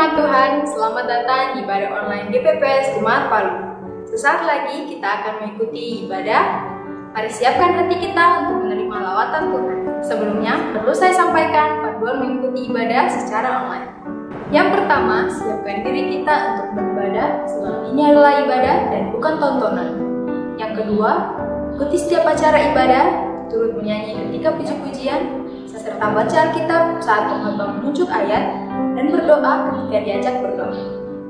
jemaat Tuhan, selamat datang di ibadah online GPPS Jemaat Palu. Sesaat lagi kita akan mengikuti ibadah. Mari siapkan hati kita untuk menerima lawatan Tuhan. Sebelumnya, perlu saya sampaikan panduan mengikuti ibadah secara online. Yang pertama, siapkan diri kita untuk beribadah, sebab ini adalah ibadah dan bukan tontonan. Yang kedua, ikuti setiap acara ibadah, turut menyanyi ketika puji-pujian, serta baca Alkitab saat penghamba menunjuk ayat, dan berdoa ketika diajak berdoa.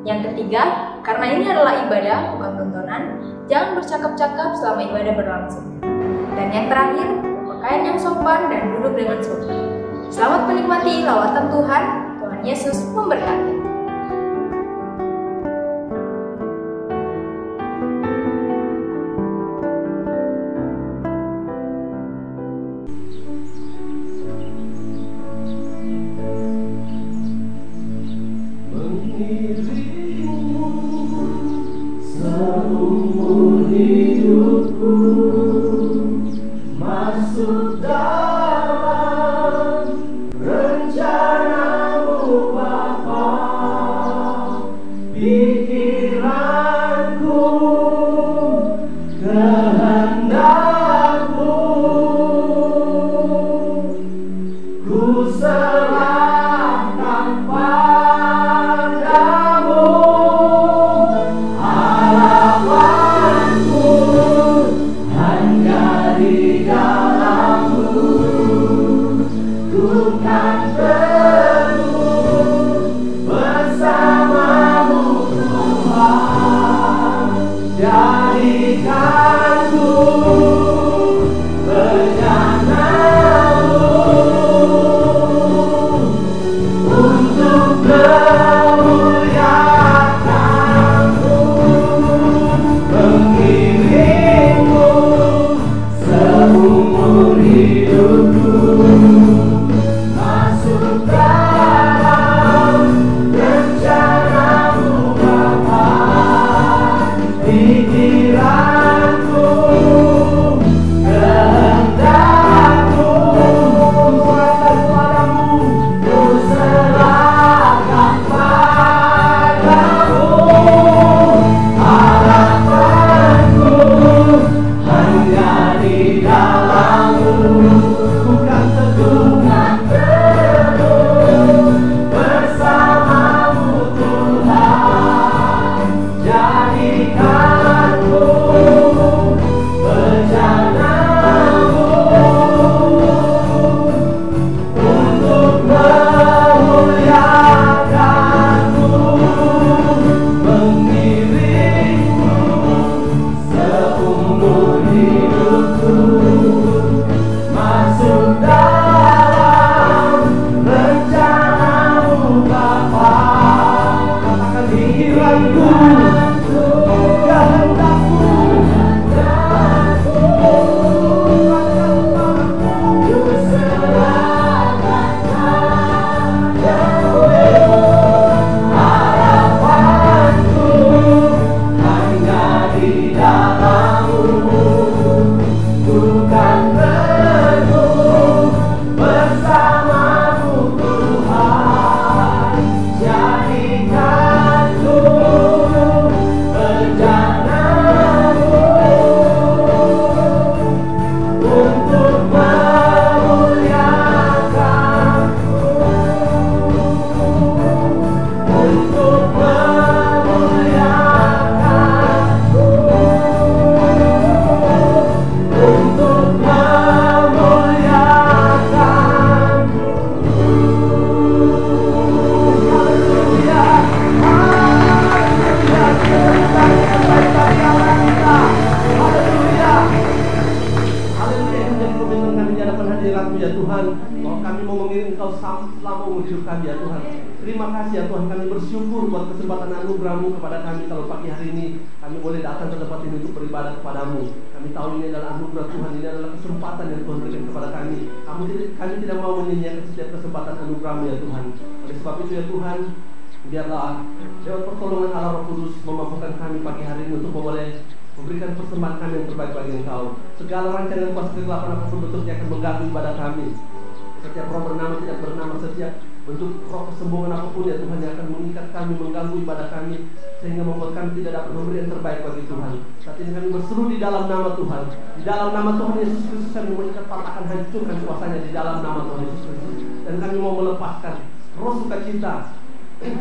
Yang ketiga, karena ini adalah ibadah, bukan tontonan, jangan bercakap-cakap selama ibadah berlangsung. Dan yang terakhir, pakaian yang sopan dan duduk dengan sopan. Selamat menikmati lawatan Tuhan. Tuhan Yesus memberkati. Masuk dalam rencana-Mu Bapa, pikiranku, kehendak-Mu, ku serahkan padamu, harapanku hanya di dalam-Mu, ku kan teguh bersama-Mu Tuhan. Jadikanku rencana-Mu untuk memuliakan-Mu, mengiringmu seumur hidupku. Masuk dalam rencana-Mu Bapa, pikiranku, kehendak-Mu, ku serahkan padamu, harapanku hanya di dalam-Mu, bukan teguh bersama-Mu Tuhan. Jadikanku rencana-Mu untuk memuliakan-Mu, mengiringmu seumur hidupku. Masuk dalam rencana-Mu Bapa, katakan pikiranku, kehendak-Mu, ku serahkan padamu, harapanku hanya di dalam-Mu, bukan teguh bersama-Mu Tuhan. Jadikanku rencana-Mu untuk memuliakan-Mu, untuk memuliakan-Mu, untuk memuliakan-Mu. Haleluya, haleluya, kita baik-baik Allah kita. Haleluya, haleluya. Yang menjadi komitmen kami di hadapan hadirat-Mu ya Tuhan, bahwa kami mau mengiring Engkau selama umur hidup kami ya Tuhan. Terima kasih ya Tuhan, kami bersyukur buat kesempatan anugerah-Mu kepada kami. Kalau pagi hari ini kami boleh datang ke tempat ini untuk beribadah kepada-Mu, kami tahu ini adalah anugerah Tuhan, ini adalah kesempatan yang Tuhan berikan kepada kami. Kami tidak mau menyanyiakan setiap kesempatan anugerah-Mu ya Tuhan. Oleh sebab itu ya Tuhan, biarlah lewat pertolongan Allah Roh Kudus memampukan kami pagi hari ini untuk boleh memberikan persembahan kami yang terbaik bagi Engkau. Segala rancangan kuasa kegelapan apapun bentuknya akan mengganggu ibadah kami. Setiap roh bernama tidak bernama, setiap bentuk roh kesombongan apapun ya Tuhan yang akan mengikat kami, mengganggu ibadah kami, sehingga membuat kami tidak dapat memberi yang terbaik bagi Tuhan. Saat ini kami berseru di dalam nama Tuhan, di dalam nama Tuhan Yesus Kristus kami mengikat patahkan, hancurkan kuasanya di dalam nama Tuhan Yesus Kristus. Dan kami mau melepaskan roh sukacita,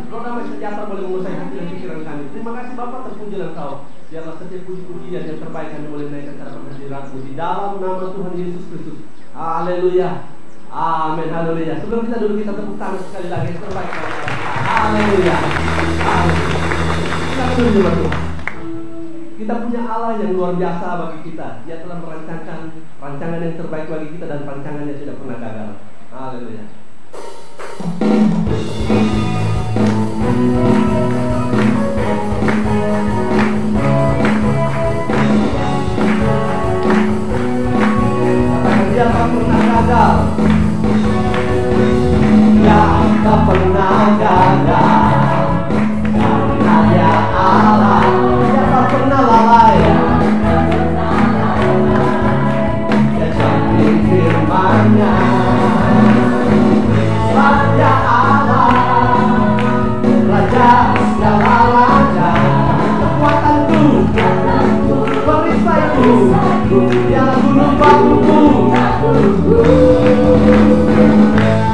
roh damai sejahtera boleh menguasai hati dan pikiran kami. Terima kasih Bapa, terpujilah Engkau. Biarlah setiap puji-pujian yang terbaik kami boleh naikkan karena hadirat-Mu di dalam nama Tuhan Yesus Kristus. Haleluya. Amin, haleluya. Sebelum kita duduk, kita tepuk tangan sekali lagi yang terbaik. Haleluya. Kita duduk dulu. Kita punya Allah yang luar biasa bagi kita. Dia telah merancangkan rancangan yang terbaik bagi kita dan rancangannya tidak pernah gagal. Haleluya. Dia tak pernah gagal. Dia tak pernah gagal. Karena Dia Allah. Dia tak pernah lalai. Dia janji firman-Nya. Raja Allah, Raja segala raja, kekuatanku, perisaiku, Dia gunung batuku.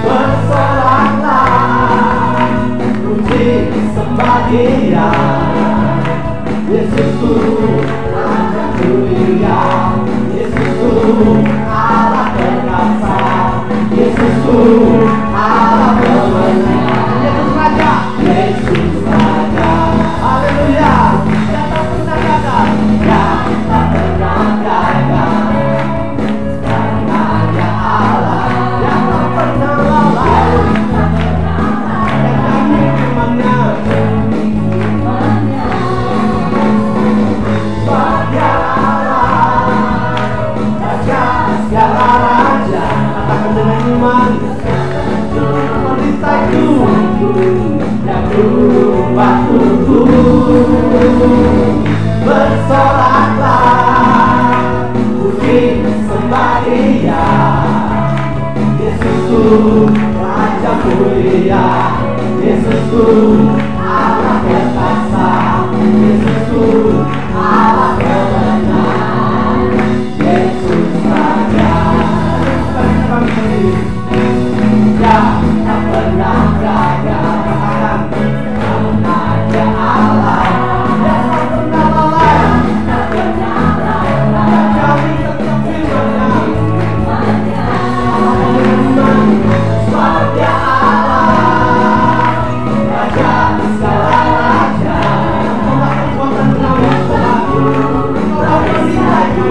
Bersoraklah, puji sembah Dia, Yesusku, Raja mulia, Yesusku, Allah perkasa, Yesusku, Allah pemenang, Yesus Raja, Yesus Raja, haleluya. Dia tak pernah gagal, Dia tak pernah gagal. Karena Dia Allah, Dia tak pernah lalai. Dia jamin firman-Nya. Dia Allah, Raja segala raja, katakan dengan iman. Perisaiku, yang gunung batuku. Bersoraklah, puji sembah Dia, Yesusku, Raja mulia, Yesusku, Allah perkasa, Yesusku, Allah pemenang, Yesus Raja. Dia tak pernah gagal. Karena Dia Allah, Dia tak pernah lalai. Dia jamin tetap firman-Nya. Sebab Dia Allah, Raja segala raja, kekuatan bernama Tuhanku, Kau perisaiku,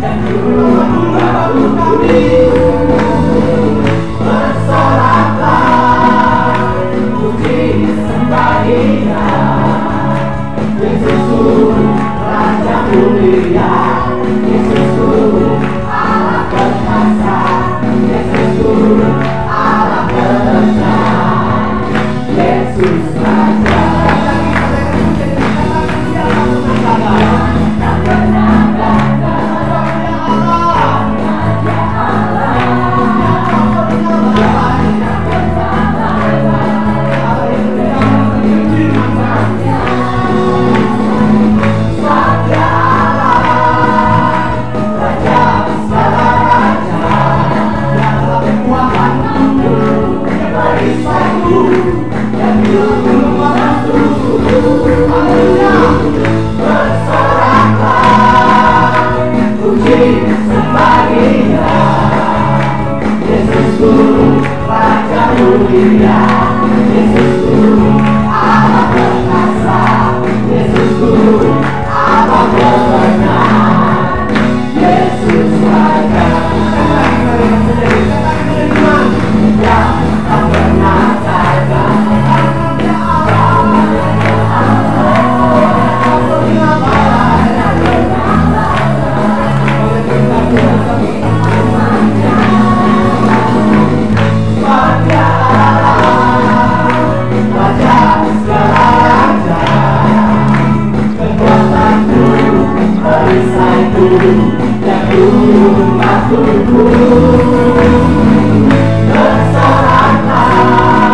dan gunung batu kami. Bersoraklah, puji sembah Dia, Yesusku, Raja mulia, Yesusku, Allah perkasa, Yesusku, Allah pemenang, Yesus Raja. Tak pernah gagal. Dia Allah, Yesusku, Raja mulia, Yesusku, Allah perkasa, Yesusku, Allah pemenang, Yesus Raja. Dia tak pernah gagal. Dia Bersoraklah,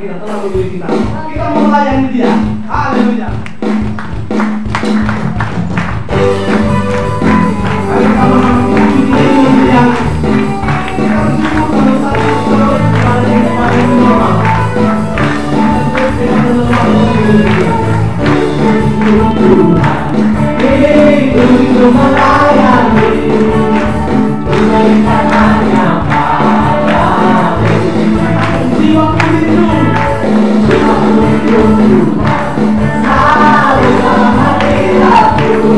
kita telah memilih kita. Kita mau melayani Dia. Haleluya. Ayo sama-sama kita puji Dia. Kita bersyukur kalau satu terus kepada yang paling normal. Kita berdoa untuk melayani, memberikan hanya pada jiwaku rindu selalu dalam hadirat-Mu,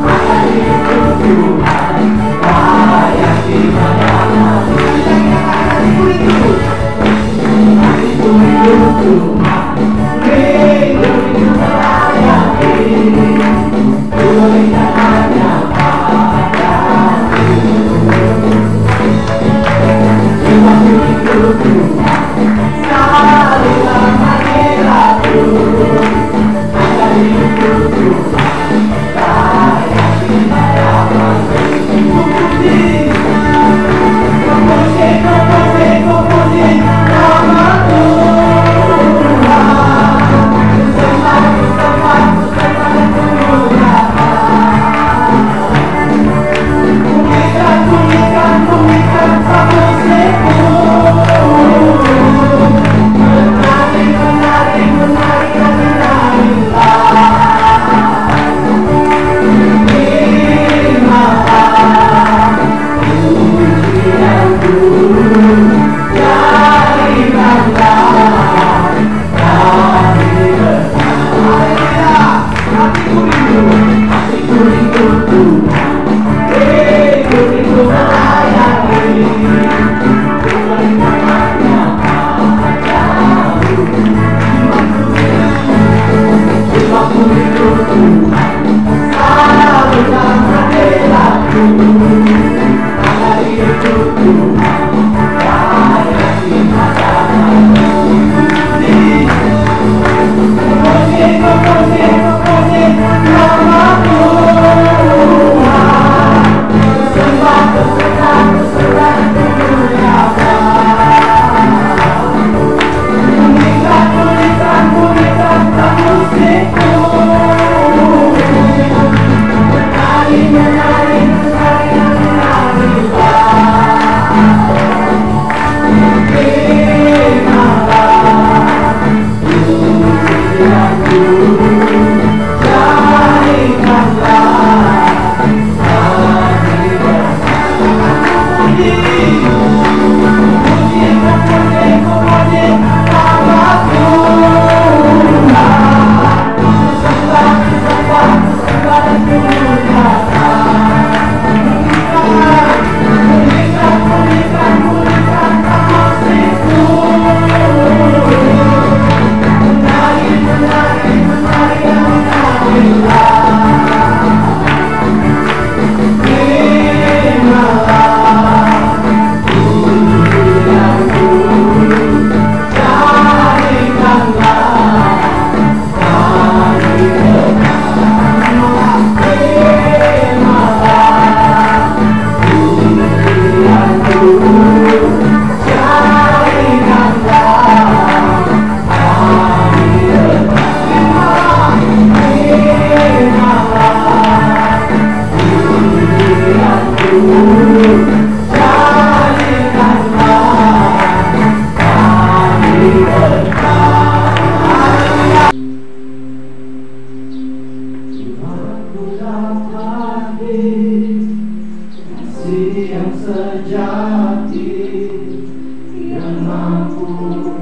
akan hidup Tuhan layak dimuliakan. Hatiku rindu Tuhan, rindu melayani, memberikan hanya pada-Mu. Jiwaku rindu Tuhan, selalu dalam hadirat-Mu, akan hidup Tuhan layak dimuliakan. Puji nama Tuhan, sembah dan pujikan, pujikan satu musikku. Menari, menari, menari, terimalah pujianku, jadikanlah dari bersama. Hatiku rindu Tuhan, rindu melayani, memberikan hanya pada-Mu. Jiwaku rindu Tuhan, selalu dalam hadirat-Mu, akan hidup Tuhan layak dimuliakan. Puji nama Tuhan,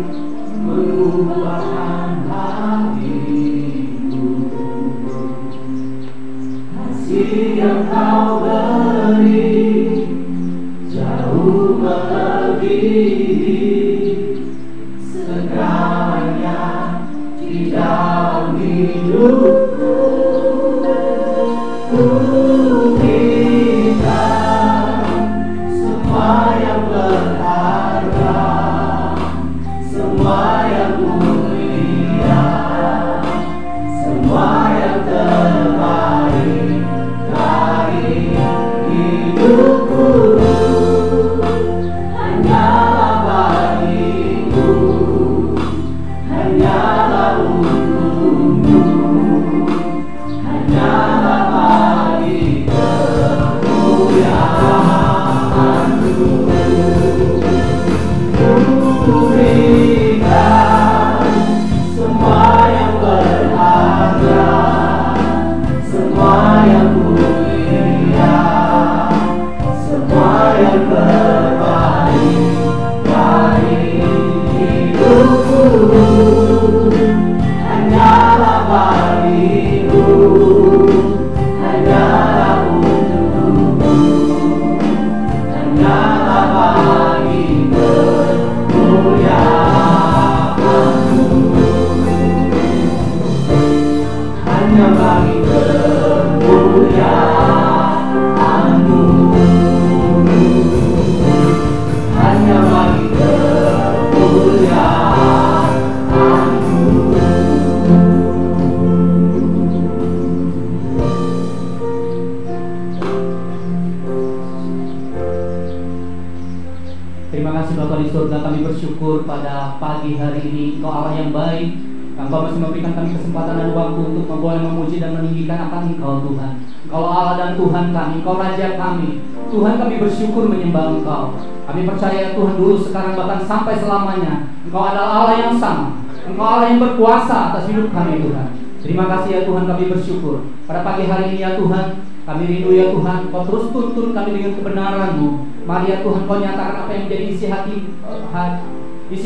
sembah dan pujikan, pujikan musikku. Menari, menari, pagi hari ini. Engkau Allah yang baik, Engkau masih memberikan kami kesempatan dan waktu untuk boleh memuji dan meninggikan akan Engkau Tuhan. Engkau Allah dan Tuhan kami, Engkau Raja kami. Tuhan, kami bersyukur menyembah Engkau. Kami percaya Tuhan dulu, sekarang, bahkan sampai selamanya Engkau adalah Allah yang sama. Engkau Allah yang berkuasa atas hidup kami Tuhan. Terima kasih ya Tuhan, kami bersyukur pada pagi hari ini ya Tuhan. Kami rindu ya Tuhan, Kau terus tuntun kami dengan kebenaran-Mu. Mari ya Tuhan, Kau nyatakan apa yang menjadi isi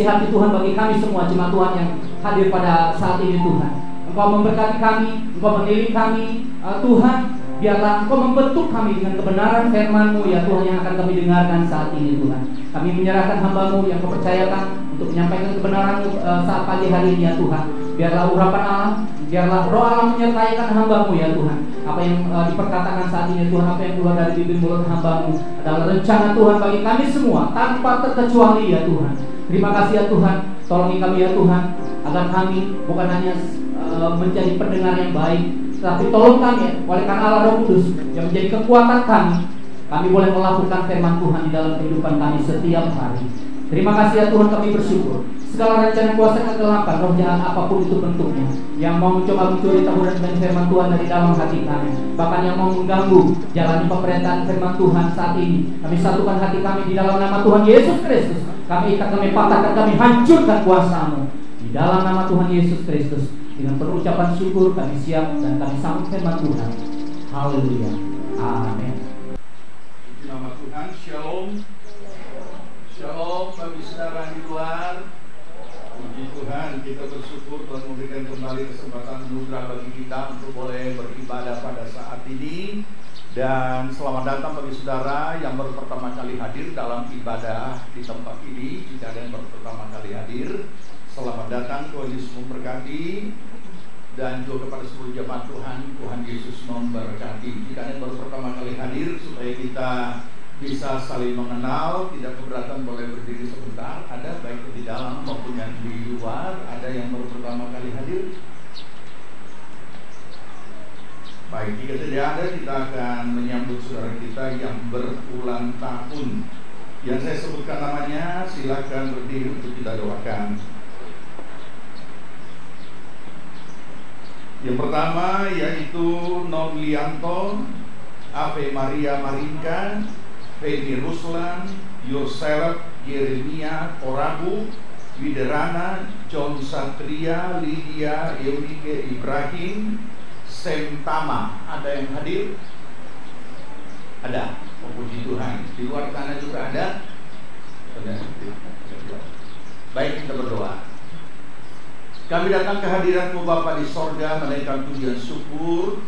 hati Tuhan bagi kami semua jemaat Tuhan yang hadir pada saat ini Tuhan. Engkau memberkati kami, Engkau mengiring kami Tuhan. Biarlah Engkau membentuk kami dengan kebenaran firman-Mu ya Tuhan, yang akan kami dengarkan saat ini Tuhan. Kami menyerahkan hamba-Mu yang Kau percayakan untuk menyampaikan kebenaran-Mu saat pagi hari ini ya Tuhan. Biarlah urapan Allah, biarlah roh Allah menyertai hamba-Mu ya Tuhan. Apa yang diperkatakan saat ini Tuhan, apa yang keluar dari bibir mulut hamba-Mu adalah rencana Tuhan bagi kami semua tanpa terkecuali ya Tuhan. Terima kasih ya Tuhan, tolongi kami ya Tuhan, agar kami bukan hanya menjadi pendengar yang baik, tapi tolong kami oleh karena Allah Roh Kudus yang menjadi kekuatan kami boleh melakukan firman Tuhan di dalam kehidupan kami setiap hari. Terima kasih ya Tuhan, kami bersyukur. Segala rencana kuasa kegelapan, roh jahat apapun itu bentuknya, yang mau mencoba mencuri taburan dengan firman Tuhan dari dalam hati kami, bahkan yang mau mengganggu jalani pemerintahan firman Tuhan saat ini, kami satukan hati kami di dalam nama Tuhan Yesus Kristus. Kami ikat, kami patahkan, kami hancurkan kuasa-Mu di dalam nama Tuhan Yesus Kristus. Dengan penuh ucapan syukur kami siap dan kami sambut firman Tuhan. Haleluya. Amin. Di nama Tuhan, Shalom. Shalom bagi saudara di luar. Puji Tuhan, kita bersyukur Tuhan memberikan kembali kesempatan anugerah bagi kita untuk boleh beribadah pada saat ini. Dan selamat datang bagi saudara yang baru pertama kali hadir dalam ibadah di tempat ini. Jika ada yang baru pertama kali hadir, selamat datang, Tuhan Yesus memberkati. Dan juga kepada seluruh jemaat Tuhan, Tuhan Yesus memberkati. Jika ada yang baru pertama kali hadir, supaya kita bisa saling mengenal, tidak keberatan boleh berdiri sebentar. Ada baik di dalam maupun yang di luar. Ada yang baru pertama kali hadir. Baik, jika tidak ada, kita akan menyambut saudara kita yang berulang tahun. Yang saya sebutkan namanya, silakan berdiri untuk kita doakan. Yang pertama yaitu Non Lianto, Ave Maria Marinka, Feni Ruslan, Yoself Yeremia Korabu, Widerana, John Satria, Lydia Eunike Ibrahim, Semtama. Ada yang hadir? Ada. Puji Tuhan. Di luar sana juga ada? Ada. Baik, kita berdoa. Kami datang ke hadirat-Mu Bapa di sorga, menaikkan pujian syukur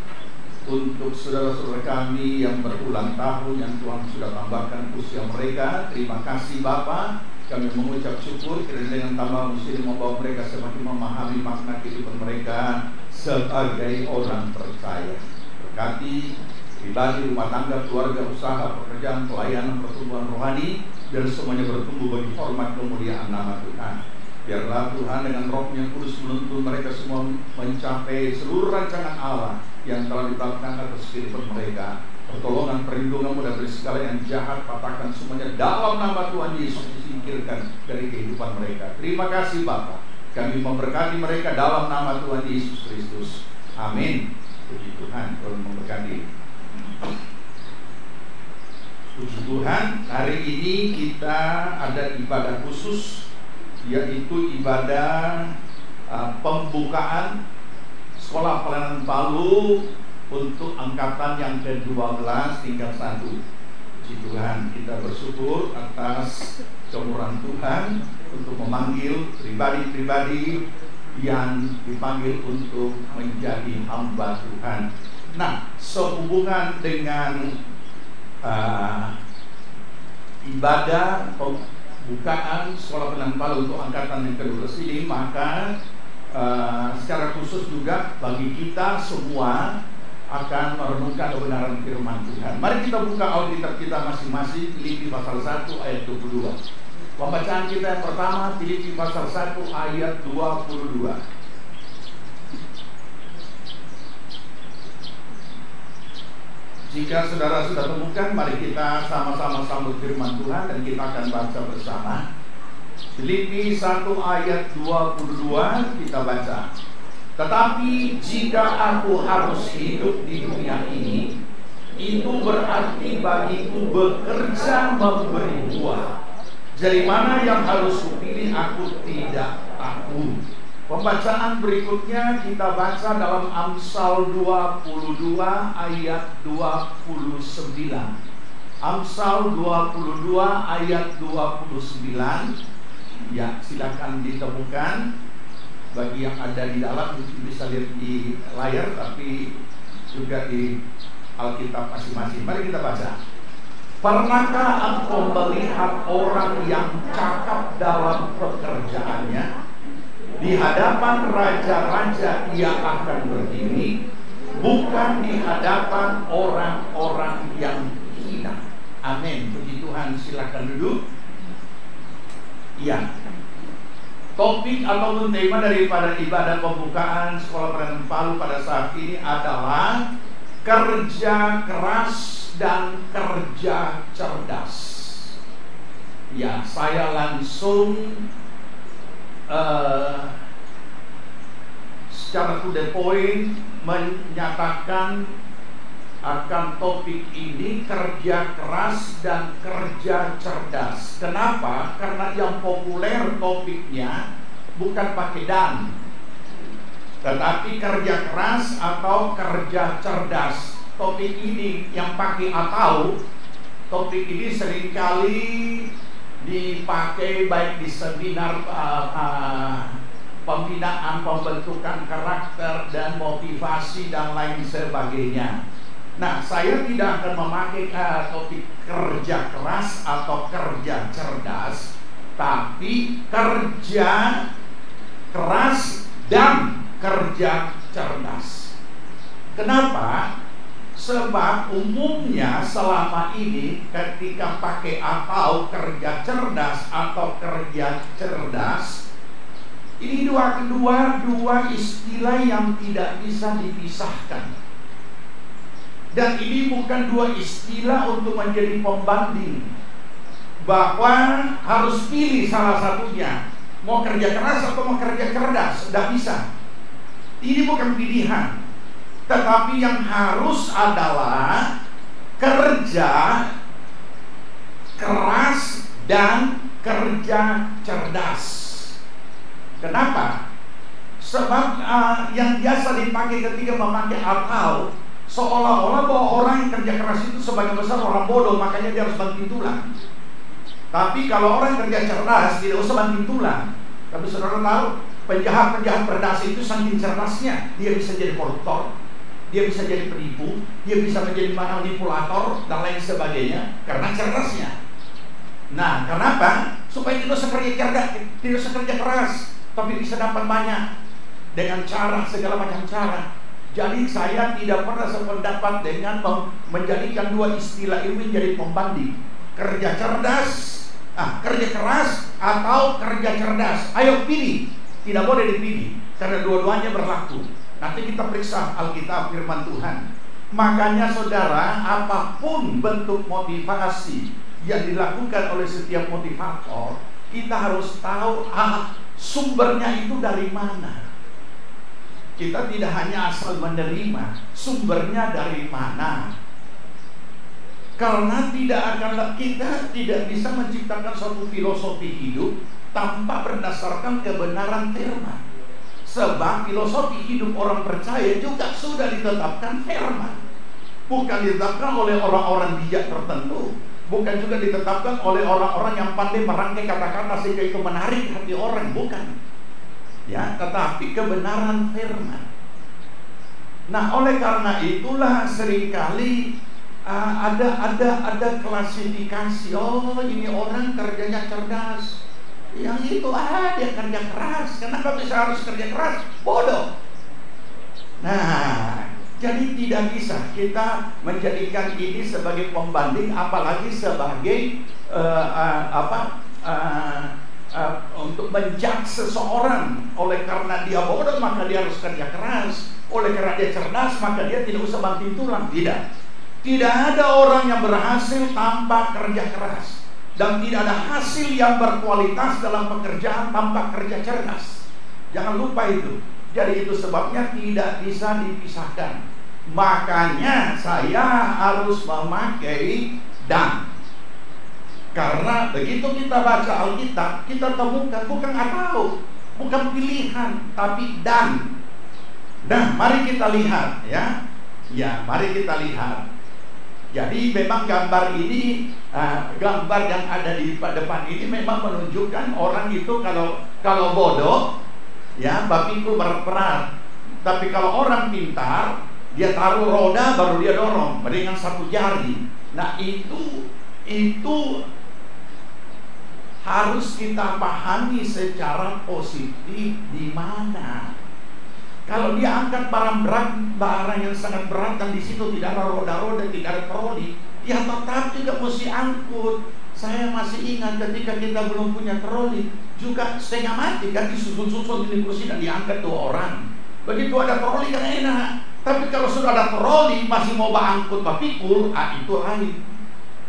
untuk saudara-saudara kami yang berulang tahun yang Tuhan sudah tambahkan usia mereka. Terima kasih Bapa. Kami mengucap syukur kiranya dengan tambah muslim membawa mereka semakin memahami makna kehidupan mereka sebagai orang percaya. Berkati pribadi, rumah tangga, keluarga, usaha, pekerjaan, pelayanan, pertumbuhan rohani, dan semuanya bertumbuh bagi hormat kemuliaan nama Tuhan. Biarlah Tuhan dengan Roh yang kudus menuntun mereka semua mencapai seluruh rancangan Allah yang telah ditetapkan atas kehidupan mereka. Pertolongan, perlindungan-Mu dari segala yang jahat, patahkan semuanya dalam nama Tuhan Yesus, disingkirkan dari kehidupan mereka. Terima kasih Bapa. Kami memberkati mereka dalam nama Tuhan Yesus Kristus. Amin. Puji Tuhan, Tuhan memberkati. Puji Tuhan, hari ini kita ada ibadah khusus, yaitu ibadah pembukaan Sekolah Pelayanan Palu untuk angkatan yang ke-12 tingkat 1. Puji Tuhan, kita bersyukur atas kemurahan Tuhan untuk memanggil pribadi-pribadi yang dipanggil untuk menjadi hamba Tuhan. Nah, sehubungan dengan ibadah pembukaan Sekolah Pelayanan Palu untuk angkatan yang ke-12 ini, maka secara khusus juga bagi kita semua akan merenungkan kebenaran firman Tuhan. Mari kita buka Alkitab kita masing-masing, Filipi pasal 1 ayat 22. Pembacaan kita yang pertama, Filipi pasal 1 ayat 22. Jika saudara sudah temukan, mari kita sama-sama sambut firman Tuhan dan kita akan baca bersama. Filipi 1 ayat 22 kita baca. Tetapi jika aku harus hidup di dunia ini, itu berarti bagiku bekerja memberi buah. Dari mana yang harus kupilih aku tidak tahu. Pembacaan berikutnya kita baca dalam Amsal 22 ayat 29. Amsal 22 ayat 29. Ya, silakan ditemukan. Bagi yang ada di dalam bisa lihat di layar, tapi juga di Alkitab masing-masing. Mari kita baca. Pernahkah engkau melihat orang yang cakap dalam pekerjaannya? Di hadapan raja-raja ia akan berdiri, bukan di hadapan orang-orang yang hina. Amin. Puji Tuhan, silakan duduk. Ya, topik ataupun tema daripada ibadah pembukaan Sekolah Pelayanan Palu pada saat ini adalah kerja keras dan kerja cerdas. Ya, saya langsung secara to the point menyatakan akan topik ini, kerja keras dan kerja cerdas. Kenapa? Karena yang populer topiknya bukan pakai dan, tetapi kerja keras atau kerja cerdas. Topik ini yang pakai atau, topik ini seringkali dipakai baik di seminar pembinaan, pembentukan karakter dan motivasi dan lain sebagainya. Nah, saya tidak akan memakai topik kerja keras atau kerja cerdas, tapi kerja keras dan kerja cerdas. Kenapa? Sebab umumnya selama ini ketika pakai atau kerja cerdas atau kerja cerdas, ini dua istilah yang tidak bisa dipisahkan. Dan ini bukan dua istilah untuk menjadi pembanding, bahwa harus pilih salah satunya, mau kerja keras atau mau kerja cerdas. Tidak bisa. Ini bukan pilihan, tetapi yang harus adalah kerja keras dan kerja cerdas. Kenapa? Sebab yang biasa dipakai ketika memakai atau, seolah-olah bahwa orang yang kerja keras itu sebagian besar orang bodoh, makanya dia harus banting tulang. Tapi kalau orang yang kerja cerdas tidak usah banting tulang. Tapi saudara tahu, penjahat-penjahat berdasi itu saking cerdasnya, dia bisa jadi koruptor, dia bisa jadi penipu, dia bisa menjadi manipulator dan lain sebagainya karena cerdasnya. Nah, kenapa? Supaya tidak usah kerja cerdas, tidak usah kerja keras, tapi bisa dapat banyak dengan cara, segala macam cara. Jadi saya tidak pernah sependapat dengan menjadikan dua istilah ini menjadi pembanding. Kerja cerdas, kerja keras atau kerja cerdas. Ayo pilih. Tidak boleh dipilih karena dua-duanya berlaku. Nanti kita periksa Alkitab firman Tuhan. Makanya saudara, apapun bentuk motivasi yang dilakukan oleh setiap motivator, kita harus tahu sumbernya itu dari mana. Kita tidak hanya asal menerima, sumbernya dari mana. Karena kita tidak bisa menciptakan suatu filosofi hidup tanpa berdasarkan kebenaran firman. Sebab filosofi hidup orang percaya juga sudah ditetapkan firman. Bukan ditetapkan oleh orang-orang bijak tertentu, bukan juga ditetapkan oleh orang-orang yang pandai merangkai kata-kata sehingga itu menarik hati orang, bukan. Ya, tetapi kebenaran firman. Nah, oleh karena itulah seringkali ada klasifikasi. Oh, ini orang kerjanya cerdas, yang itu dia kerja keras. Kenapa bisa harus kerja keras? Bodoh. Nah, jadi tidak bisa kita menjadikan ini sebagai pembanding, apalagi sebagai untuk menjudge seseorang. Oleh karena dia bodoh maka dia harus kerja keras, oleh karena dia cerdas maka dia tidak usah banting tulang. Tidak ada orang yang berhasil tanpa kerja keras. dan tidak ada hasil yang berkualitas dalam pekerjaan tanpa kerja cerdas. Jangan lupa itu. Jadi itu sebabnya tidak bisa dipisahkan. Makanya saya harus memakai dan. Karena begitu kita baca Alkitab, kita temukan bukan atau, bukan pilihan, tapi dan. Nah, mari kita lihat ya. Ya, mari kita lihat. Jadi memang gambar ini, gambar yang ada di depan ini memang menunjukkan orang itu kalau bodoh, ya bapikul berperan. Tapi kalau orang pintar, dia taruh roda baru dia dorong dengan satu jari. Nah itu harus kita pahami secara positif di mana. Kalau dia angkat barang berat, barang yang sangat berat dan di situ tidak ada roda-roda, tidak ada troli, ya tetap juga mesti angkut. Saya masih ingat ketika kita belum punya troli, juga setengah mati kan disusun-susun di kursi dan diangkat 2 orang. Begitu ada troli kan enak. Tapi kalau sudah ada troli masih mau angkut pikul, itu lain.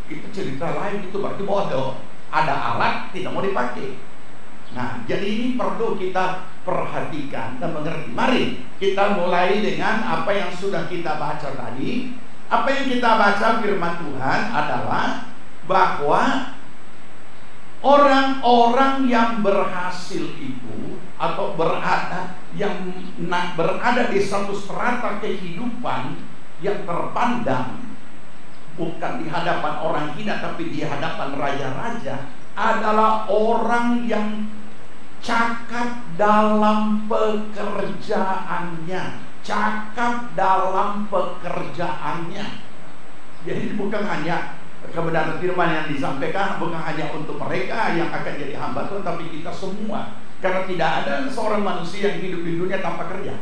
Itu cerita lain, itu berarti bodoh. Ada alat tidak mau dipakai. Nah, jadi ini perlu kita perhatikan dan mengerti. Mari kita mulai dengan apa yang sudah kita baca tadi. Apa yang kita baca firman Tuhan adalah bahwa orang-orang yang berhasil itu atau berada di satu strata kehidupan yang terpandang, bukan di hadapan orang hina tapi di hadapan raja-raja, adalah orang yang cakap dalam pekerjaannya. Cakap dalam pekerjaannya. Jadi bukan hanya kebenaran firman yang disampaikan, bukan hanya untuk mereka yang akan jadi hamba Tuhan, tapi kita semua. Karena tidak ada seorang manusia yang hidup di dunia tanpa kerja.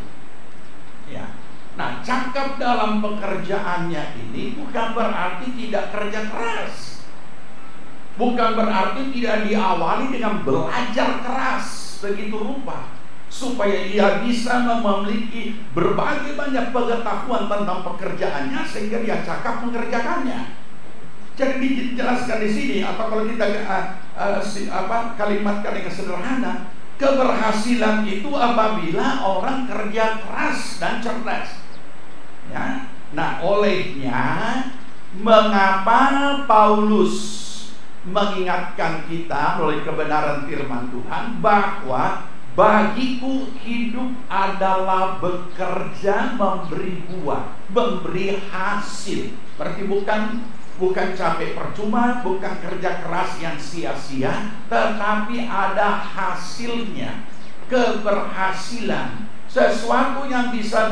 Ya. Nah, cakap dalam pekerjaannya ini bukan berarti tidak kerja keras. Bukan berarti tidak diawali dengan belajar keras begitu rupa, supaya ia bisa memiliki berbagai banyak pengetahuan tentang pekerjaannya sehingga dia cakap mengerjakannya. Jadi dijelaskan di sini, atau kalau kita kalimatkan dengan sederhana, keberhasilan itu apabila orang kerja keras dan cerdas. Ya. Nah, olehnya mengapa Paulus mengingatkan kita melalui kebenaran firman Tuhan bahwa bagiku hidup adalah bekerja, memberi buah, memberi hasil. Berarti bukan capek percuma, bukan kerja keras yang sia-sia, tetapi ada hasilnya, keberhasilan. Sesuatu yang bisa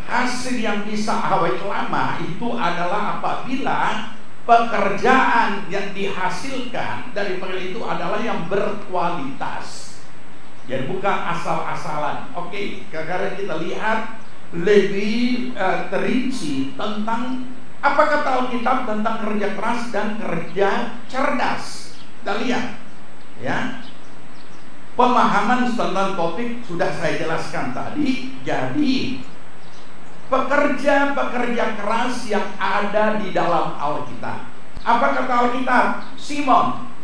hasil yang bisa awet lama itu adalah apabila pekerjaan yang dihasilkan dari pekerjaan itu adalah yang berkualitas. Jadi bukan asal-asalan. Oke, karena kita lihat lebih terinci tentang apa kata Alkitab tentang kerja keras dan kerja cerdas. Kita lihat, ya. Pemahaman tentang topik sudah saya jelaskan tadi. Jadi pekerja keras yang ada di dalam Alkitab. Apa kata Alkitab? Simon,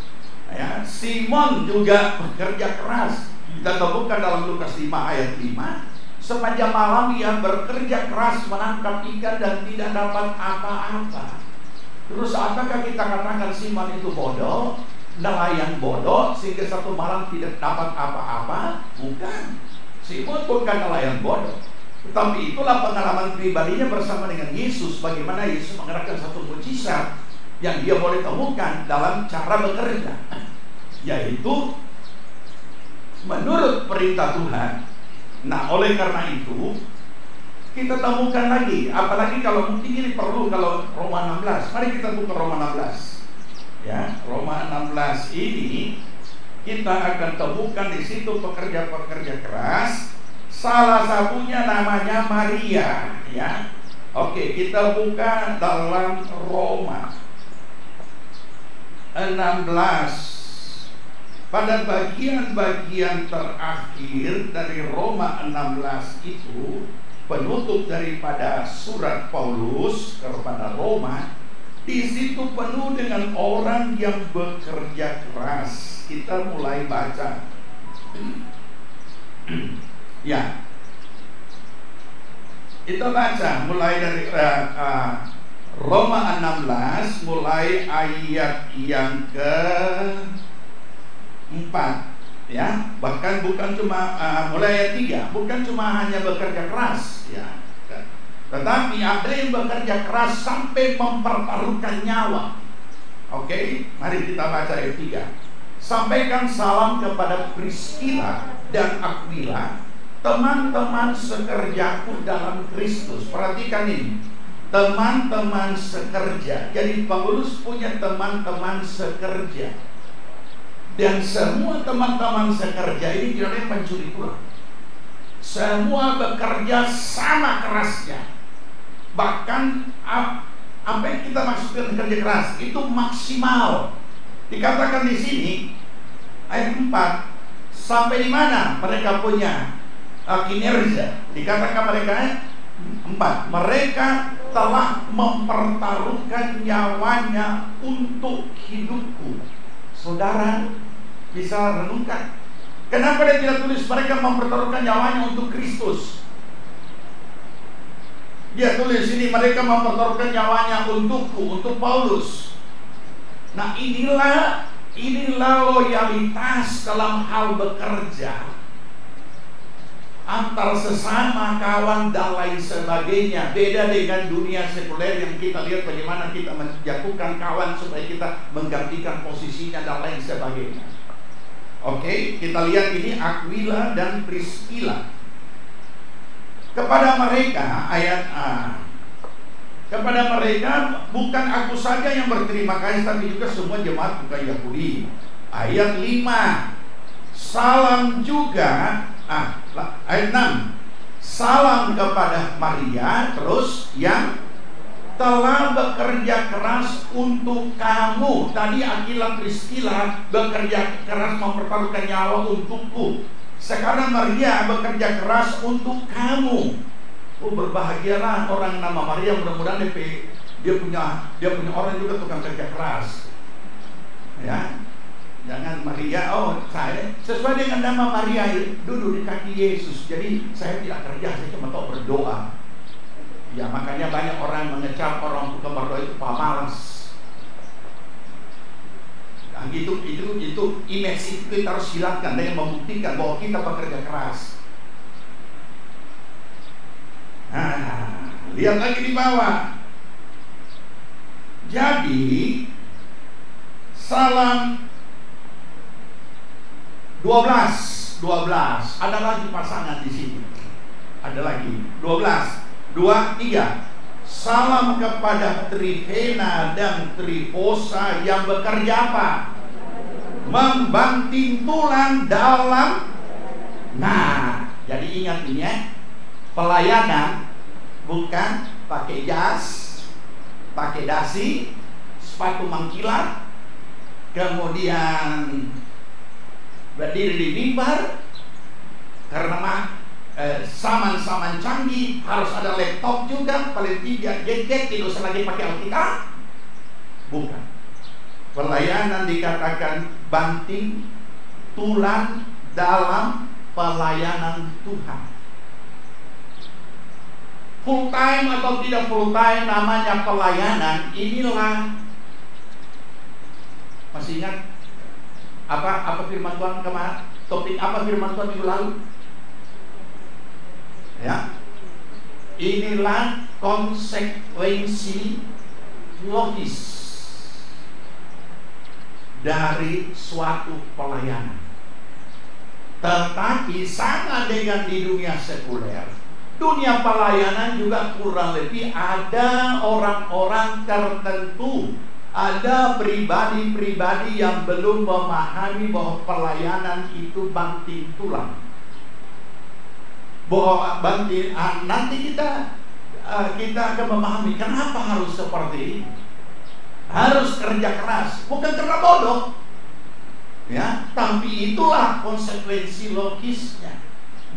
ya, Simon juga bekerja keras. Kita temukan dalam Lukas 5 ayat 5. Sepanjang malam ia bekerja keras menangkap ikan dan tidak dapat apa-apa. Terus apakah kita katakan Simon itu bodoh, nelayan bodoh sehingga satu malam tidak dapat apa-apa? Bukan. Simon bukan nelayan bodoh. Tetapi itulah pengalaman pribadinya bersama dengan Yesus. Bagaimana Yesus mengerjakan satu mukjizat yang dia boleh temukan dalam cara bekerja, yaitu menurut perintah Tuhan. Nah, oleh karena itu kita temukan lagi. Apalagi kalau mungkin ini perlu kalau Roma 16. Mari kita buka Roma 16. Ya, Roma 16 ini kita akan temukan di situ pekerja-pekerja keras. Salah satunya namanya Maria, ya. Oke, kita buka dalam Roma 16. Pada bagian-bagian terakhir dari Roma 16 itu, penutup daripada surat Paulus kepada Roma, Di situ penuh dengan orang yang bekerja keras. Kita mulai baca. Ya, kita baca mulai dari Roma 16, mulai ayat yang ke-4. Ya, bahkan bukan cuma mulai ayat 3, bukan cuma hanya bekerja keras, ya, tetapi ada yang bekerja keras sampai mempertaruhkan nyawa. Oke, mari kita baca ayat 3. Sampaikan salam kepada Priscilla dan Aquila, teman-teman sekerjaku dalam Kristus. Perhatikan ini, teman-teman sekerja. Jadi Paulus punya teman-teman sekerja, dan semua teman-teman sekerja ini tidak ada yang mencuri tulang. Semua bekerja sama kerasnya. Bahkan apa yang kita maksudkan kerja keras itu maksimal. Dikatakan di sini ayat 4, sampai di mana mereka punya kinerja. Dikatakan mereka 4, mereka telah mempertaruhkan nyawanya untuk hidupku. Saudara bisa renungkan, kenapa dia tidak tulis mereka mempertaruhkan nyawanya untuk Kristus? Dia tulis ini mereka mempertaruhkan nyawanya untukku, untuk Paulus. Nah, inilah loyalitas dalam hal bekerja antar sesama, kawan dan lain sebagainya. Beda dengan dunia sekuler yang kita lihat bagaimana kita menjatuhkan kawan supaya kita menggantikan posisinya dan lain sebagainya. Oke, kita lihat ini Aquila dan Priscilla. Kepada mereka ayat kepada mereka bukan aku saja yang berterima kasih, tapi juga semua jemaat bukan Yahudi. Ayat 5, salam juga ayat 6, salam kepada Maria, terus yang telah bekerja keras untuk kamu. Tadi Aquila Priscilla bekerja keras mempertaruhkan nyawa untukku. Sekarang Maria bekerja keras untuk kamu. Oh, berbahagialah orang nama Maria. Mudah-mudahan dia punya orang juga tukang kerja keras. Ya, jangan Maria. Oh, saya sesuai dengan nama Maria duduk di kaki Yesus. Jadi saya tidak kerja, saya cuma tahu berdoa. Ya, makanya banyak orang mengecap orang tukang berdoa itu pemalas. Nah, itu image itu kita harus hilangkan dengan membuktikan bahwa kita bekerja keras. Nah, lihat lagi di bawah. Jadi salam 12. Ada lagi pasangan di sini. Ada lagi 12. 2, 3. Salam kepada Trifena dan Trifosa yang bekerja apa? Membanting tulang dalam. Nah, jadi ingat ini ya, pelayanan bukan pakai jas, pakai dasi, sepatu mangkilat, kemudian berdiri di mimbar karena saman-saman canggih, harus ada laptop juga, paling tidak gadget, tidak usah lagi pakai Alkitab. Bukan. Pelayanan dikatakan banting tulang dalam pelayanan Tuhan. Full time atau tidak full time, namanya pelayanan. Inilah, masih ingat apa firman Tuhan kemarin? Topik apa firman Tuhan minggu lalu? Ya, inilah konsekuensi logis dari suatu pelayanan. Tetapi sama dengan di dunia sekuler, dunia pelayanan juga kurang lebih ada orang-orang tertentu, ada pribadi-pribadi yang belum memahami bahwa pelayanan itu banting tulang. Bahwa nanti kita akan memahami kenapa harus seperti ini. Harus kerja keras, bukan karena bodoh, ya, tapi itulah konsekuensi logisnya.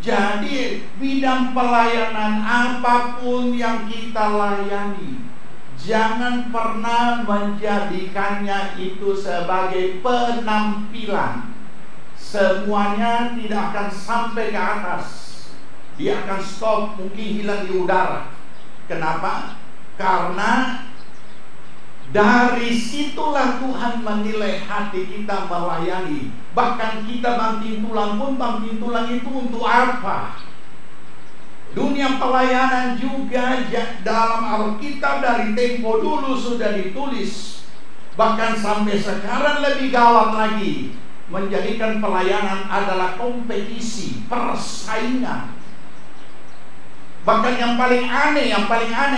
Jadi bidang pelayanan apapun yang kita layani, jangan pernah menjadikannya itu sebagai penampilan. Semuanya tidak akan sampai ke atas. Dia akan stop, mungkin hilang di udara. Kenapa? Karena dari situlah Tuhan menilai hati kita melayani. Bahkan kita banting tulang pun, banting tulang itu untuk apa? Dunia pelayanan juga dalam Alkitab dari tempo dulu sudah ditulis. Bahkan sampai sekarang lebih gawat lagi, menjadikan pelayanan adalah kompetisi, persaingan. Bahkan yang paling aneh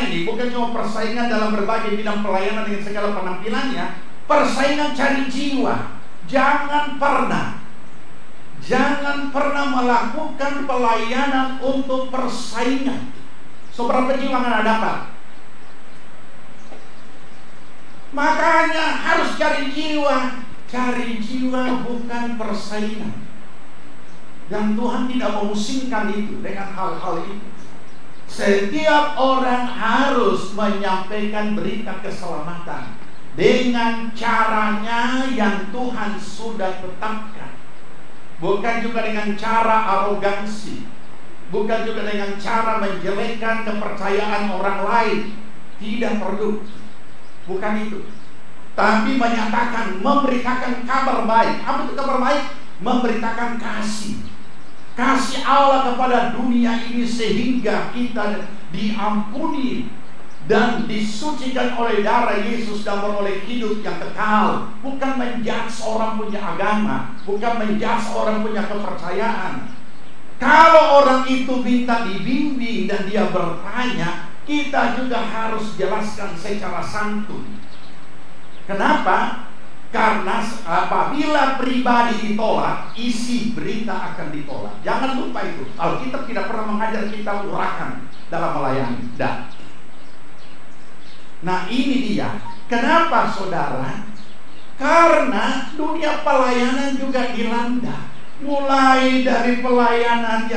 nih, bukan cuma persaingan dalam berbagai bidang pelayanan dengan segala penampilannya, persaingan cari jiwa. Jangan pernah melakukan pelayanan untuk persaingan. Seberapa jiwa Anda dapat? Makanya harus cari jiwa. Cari jiwa bukan persaingan. Dan Tuhan tidak memusingkan itu dengan hal-hal itu. Setiap orang harus menyampaikan berita keselamatan dengan caranya yang Tuhan sudah tetapkan. Bukan juga dengan cara arogansi, bukan juga dengan cara menjelekkan kepercayaan orang lain. Tidak perlu. Bukan itu. Tapi menyatakan, memberitakan kabar baik. Apa itu kabar baik? Memberitakan kasih. Kasih Allah kepada dunia ini sehingga kita diampuni dan disucikan oleh darah Yesus dan beroleh hidup yang kekal. Bukan menjudge orang punya agama, bukan menjudge orang punya kepercayaan. Kalau orang itu minta dibimbing dan dia bertanya, kita juga harus jelaskan secara santun. Kenapa? Karena apabila pribadi ditolak, isi berita akan ditolak. Jangan lupa itu. Alkitab tidak pernah mengajar kita urakan dalam melayani. Nah ini dia. Kenapa saudara? Karena dunia pelayanan juga dilanda. Mulai dari pelayanan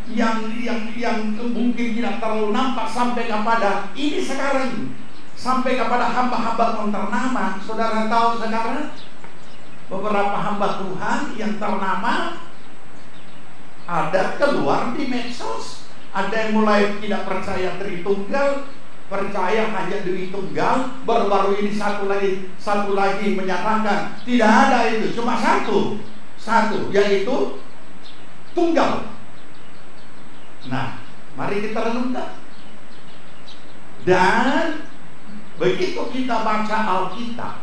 yang mungkin tidak terlalu nampak sampai kepada ini sekarang, sampai kepada hamba-hamba yang ternama. Saudara tahu sekarang beberapa hamba Tuhan yang ternama ada keluar di medsos. Ada yang mulai tidak percaya Tritunggal, percaya hanya Dewi Tunggal. Baru-baru ini satu lagi menyatakan tidak ada itu, cuma satu, yaitu tunggal. Nah, mari kita renungkan. Dan begitu kita baca Alkitab,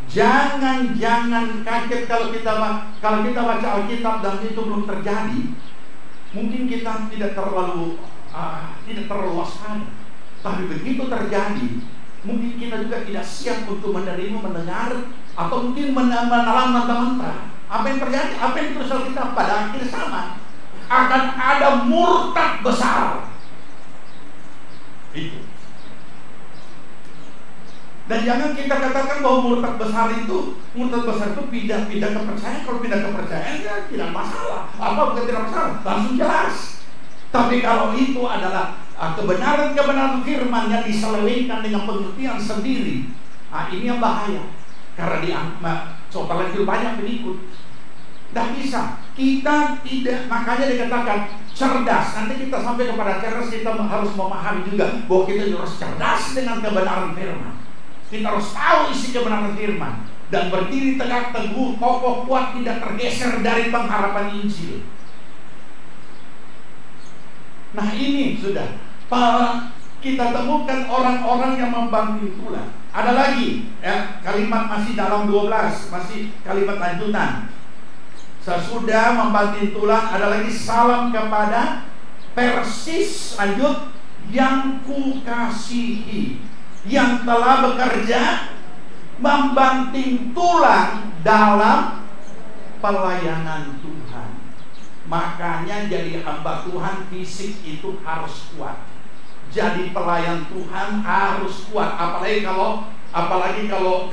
jangan kaget kalau kita baca Alkitab dan itu belum terjadi. Mungkin kita tidak terlalu waspada. Tapi begitu terjadi, mungkin kita juga tidak siap untuk mendengar, atau mungkin menelan mentah-mentah. Apa yang terjadi? Apa yang ditulis Alkitab pada akhir sama, akan ada murtad besar. Itu. Dan jangan kita katakan bahwa murtad besar itu pindah kepercayaan. Kalau pindah kepercayaan ya tidak masalah. Apa bukan tidak masalah? Langsung jelas. Tapi kalau itu adalah kebenaran firman yang diselewengkan dengan pengertian sendiri, ini yang bahaya. Karena coba lagi banyak pengikut. Tidak bisa. Kita tidak, makanya dikatakan cerdas. Nanti kita sampai kepada cerdas, kita harus memahami juga bahwa kita harus cerdas dengan kebenaran firman. Kita harus tahu isi kebenaran firman dan berdiri tegak teguh, kokoh kuat, tidak tergeser dari pengharapan Injil. Nah ini sudah kita temukan orang-orang yang membanting tulang. Ada lagi ya, kalimat masih dalam 12, masih kalimat lanjutan. Sesudah membanting tulang, ada lagi salam kepada Persis, lanjut, yang kukasihi, yang telah bekerja membanting tulang dalam pelayanan Tuhan. Makanya jadi hamba Tuhan fisik itu harus kuat. Jadi pelayan Tuhan harus kuat. Apalagi kalau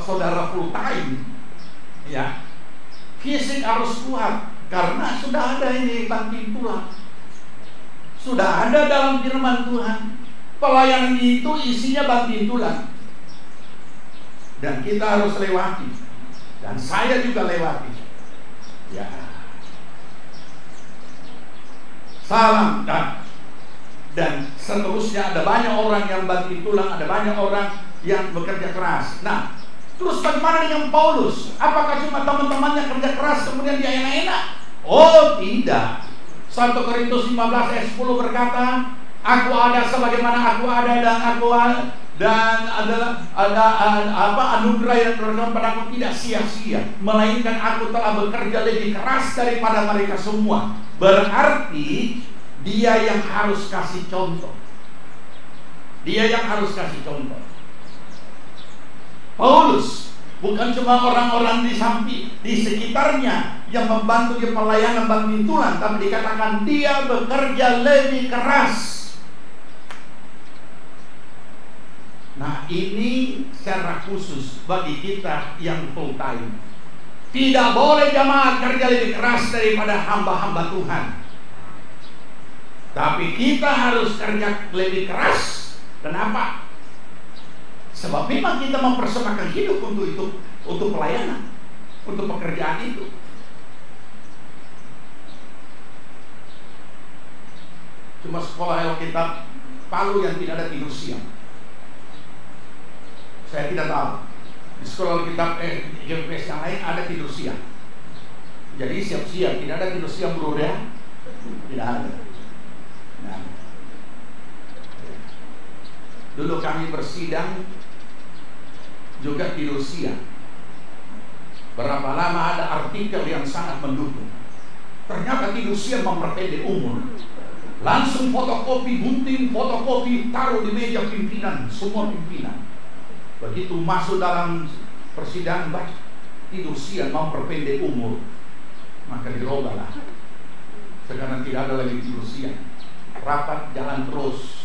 saudara full time, ya, fisik harus kuat karena sudah ada ini banting tulang. Sudah ada dalam firman Tuhan. Pelayanan itu isinya banting tulang. Dan kita harus lewati. Dan saya juga lewati. Ya. Salam dan seterusnya, ada banyak orang yang banting tulang, ada banyak orang yang bekerja keras. Nah, terus bagaimana dengan Paulus? Apakah cuma teman-temannya kerja keras kemudian dia enak-enak? Oh tidak. 1 Korintus 15 ayat 10 berkata, aku ada sebagaimana aku ada dan ada anugerah yang diberikan padaku tidak sia-sia, melainkan aku telah bekerja lebih keras daripada mereka semua. Berarti dia yang harus kasih contoh. Dia yang harus kasih contoh. Paulus bukan cuma orang-orang di sekitarnya yang membantu dia pelayanan banting tulang, tapi dikatakan dia bekerja lebih keras. Nah, ini secara khusus bagi kita yang full time. Tidak boleh jemaat kerja lebih keras daripada hamba-hamba Tuhan. Tapi kita harus kerja lebih keras. Kenapa? Sebab memang kita mempersembahkan hidup untuk pelayanan, untuk pekerjaan itu. Cuma sekolah Alkitab Palu yang tidak ada tidur siang. Saya tidak tahu. Di sekolah Alkitab GPS yang lain ada tidur siang. Jadi siap-siap, tidak ada tidur siang bro ya? Tidak ada. Nah. Dulu kami bersidang juga tidur siang. Berapa lama ada artikel yang sangat mendukung. Ternyata tidur siang memperpendek umur. Langsung fotokopi, gunting, fotokopi, taruh di meja pimpinan, semua pimpinan. Begitu masuk dalam persidangan, baik, tidur siang memperpendek umur, maka dirubahlah. Sekarang tidak ada lagi tidur siang, rapat jalan terus.